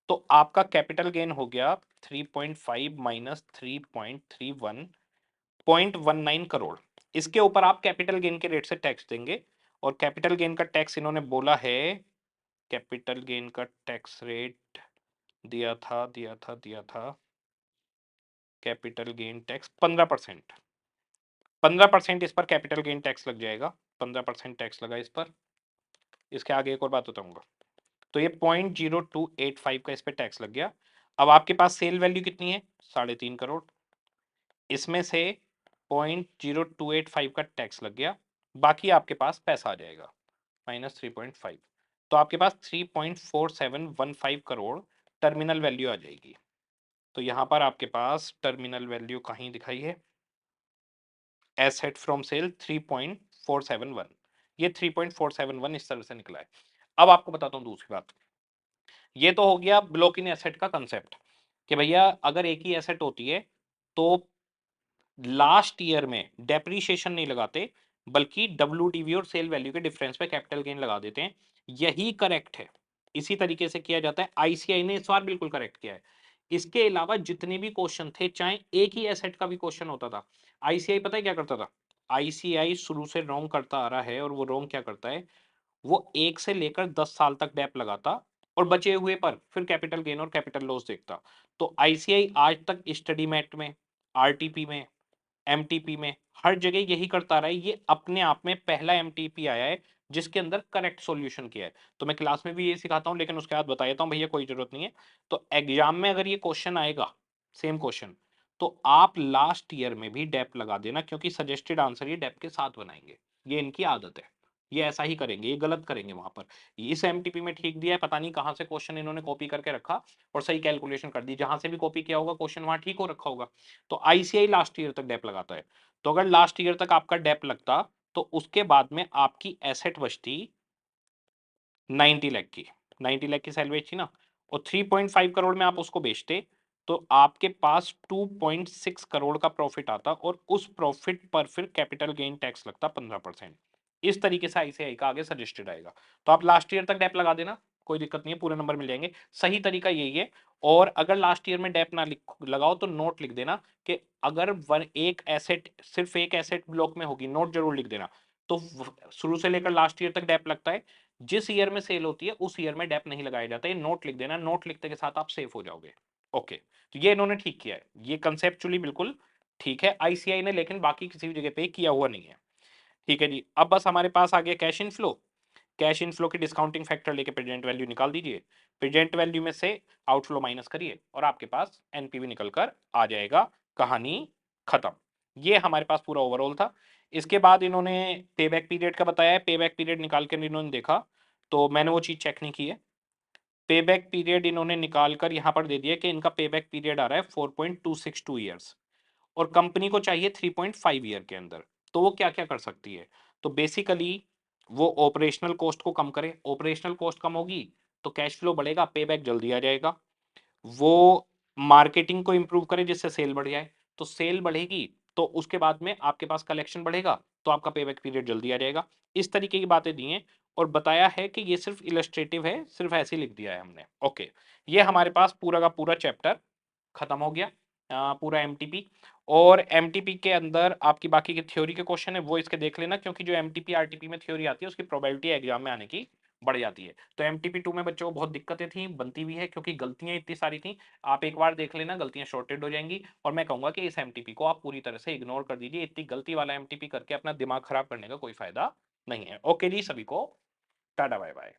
तो आपका कैपिटल गेन हो गया 3.5 माइनस 3.31, 0.19 करोड़। इसके ऊपर आप कैपिटल गेन के रेट से टैक्स देंगे, और कैपिटल गेन का टैक्स इन्होंने बोला है, कैपिटल गेन का टैक्स रेट दिया था कैपिटल गेन टैक्स 15%। 15% इस पर कैपिटल गेन टैक्स लग जाएगा। 15% टैक्स लगा इस पर। इसके आगे एक और बात बताऊंगा। तो ये 0.0285 का इस पे टैक्स लग गया। अब आपके पास सेल वैल्यू कितनी है? 3.5 करोड़। इसमें से 0.0285 का टैक्स लग गया, बाकी आपके पास पैसा आ जाएगा -3.5। तो आपके पास 3.4715 करोड़ टर्मिनल वैल्यू आ जाएगी। तो यहां पर आपके पास टर्मिनल वैल्यू कहीं दिखाई है, एसेट फ्रॉम सेल 3.471। ये 3.471 इस तरह से निकला है। अब आपको बताता हूं दूसरी बात। ये तो हो गया ब्लॉक इन एसेट का कंसेप्ट कि भैया अगर एक ही एसेट होती है तो लास्ट ईयर में डेप्रीशिएशन नहीं लगाते, बल्कि डब्ल्यूडीवी और सेल वैल्यू के डिफरेंस पे कैपिटल गेन लगा देते हैं। यही करेक्ट है, इसी तरीके से किया जाता है। आईसीआई ने इस बार बिल्कुल करेक्ट किया है। इसके अलावा जितने भी क्वेश्चन थे, चाहे एक ही एसेट का भी क्वेश्चन होता था, आईसीआई पता है क्या करता था? आईसीआई शुरू से रॉन्ग करता आ रहा है, और वो रॉन्ग क्या करता है, वो 1 से लेकर 10 साल तक डेप लगाता और बचे हुए पर फिर कैपिटल गेन और कैपिटल लॉस देखता। तो आईसीआई आज तक स्टडी मैट में, आरटीपी में, एमटीपी में, हर जगह यही करता रहा है। ये अपने आप में पहला एमटीपी आया है जिसके अंदर करेक्ट सॉल्यूशन किया है। तो मैं क्लास में भी ये सिखाता हूं, लेकिन उसके बाद बता देता हूं भैया कोई जरूरत नहीं है। तो एग्जाम में अगर ये क्वेश्चन आएगा, सेम क्वेश्चन, तो आप लास्ट ईयर में भी डेप लगा देना, क्योंकि सजेस्टेड आंसर ये डेप के साथ बनाएंगे। ये इनकी आदत है, ये ऐसा ही करेंगे, ये गलत करेंगे वहां पर। इस एमटीपी में ठीक दिया है, पता नहीं कहां से क्वेश्चन इन्होंने कॉपी करके रखा और सही कैलकुलेशन कर दी। जहां से भी कॉपी किया होगा क्वेश्चन वहां ठीक हो रखा होगा। तो आईसीआई लास्ट ईयर तक डेप लगाता है। तो अगर लास्ट ईयर तक आपका डेप लगता, तो उसके बाद में आपकी एसेट बचती 90 लाख की। 90 लाख की सेल बेची ना, और 3.5 करोड़ में आप उसको बेचते, तो आपके पास 2.6 करोड़ का प्रॉफिट आता, और उस प्रॉफिट पर फिर कैपिटल गेन टैक्स लगता 15%। इस तरीके से आईसीआई का आगे सजेस्टेड आएगा। तो आप लास्ट ईयर तक डेप लगा देना, कोई दिक्कत नहीं है, पूरे नंबर मिल जाएंगे। सही तरीका यही है। और अगर लास्ट ईयर में डेप ना लगाओ तो नोट लिख देना कि अगर एक एसेट, सिर्फ एक एसेट ब्लॉक में होगी, नोट जरूर लिख देना। तो शुरू से लेकर लास्ट ईयर तक डेप लगता है, जिस ईयर में सेल होती है उस ईयर में डेप नहीं लगाया जाता है। नोट लिख देना, नोट लिखते के साथ आप सेफ हो जाओगे। ओके, तो ये इन्होंने ठीक किया है, ये कंसेप्चुअली बिल्कुल ठीक है आईसीआई ने, लेकिन बाकी किसी भी जगह पे किया हुआ नहीं है। ठीक है जी, अब बस हमारे पास आ गया कैश इनफ्लो। कैश इनफ्लो की डिस्काउंटिंग फैक्टर लेके प्रेजेंट वैल्यू निकाल दीजिए। प्रेजेंट वैल्यू में से आउटफ्लो माइनस करिए और आपके पास एनपीवी निकल कर आ जाएगा। कहानी खत्म। ये हमारे पास पूरा ओवरऑल था। इसके बाद इन्होंने पे बैक पीरियड का बताया है। पे बैक पीरियड निकाल कर इन्होंने देखा, तो मैंने वो चीज चेक नहीं की है। पे बैक पीरियड इन्होंने निकाल कर यहाँ पर दे दिया कि इनका पे बैक पीरियड आ रहा है 4.262 ईयर्स, और कंपनी को चाहिए 3.5 ईयर के अंदर। तो वो क्या क्या कर सकती है? तो बेसिकली वो ऑपरेशनल कॉस्ट को कम करे। ऑपरेशनल कॉस्ट कम होगी तो कैश फ्लो बढ़ेगा, पे बैक जल्दी आ जाएगा। वो मार्केटिंग को इंप्रूव करे जिससे सेल बढ़ जाए, तो सेल बढ़ेगी तो उसके बाद में आपके पास कलेक्शन बढ़ेगा, तो आपका पे बैक पीरियड जल्दी आ जाएगा। इस तरीके की बातें दी हैं, और बताया है कि ये सिर्फ इलस्ट्रेटिव है, सिर्फ ऐसे ही लिख दिया है हमने। ओके, ये हमारे पास पूरा का पूरा चैप्टर खत्म हो गया, पूरा एमटीपी। और एमटीपी के अंदर आपकी बाकी की थ्योरी के क्वेश्चन है वो इसके देख लेना, क्योंकि जो एमटीपी आरटीपी में थ्योरी आती है उसकी प्रोबेबिलिटी एग्जाम में आने की बढ़ जाती है। तो एमटीपी 2 में बच्चों को बहुत दिक्कतें थी, बनती भी है, क्योंकि गलतियां इतनी सारी थी। आप एक बार देख लेना, गलतियां शॉर्टेड हो जाएंगी। और मैं कहूंगा कि इस एमटीपी को आप पूरी तरह से इग्नोर कर दीजिए। इतनी गलती वाला एमटीपी करके अपना दिमाग खराब करने का कोई फायदा नहीं है। ओके जी, सभी को टाटा बाय बाय।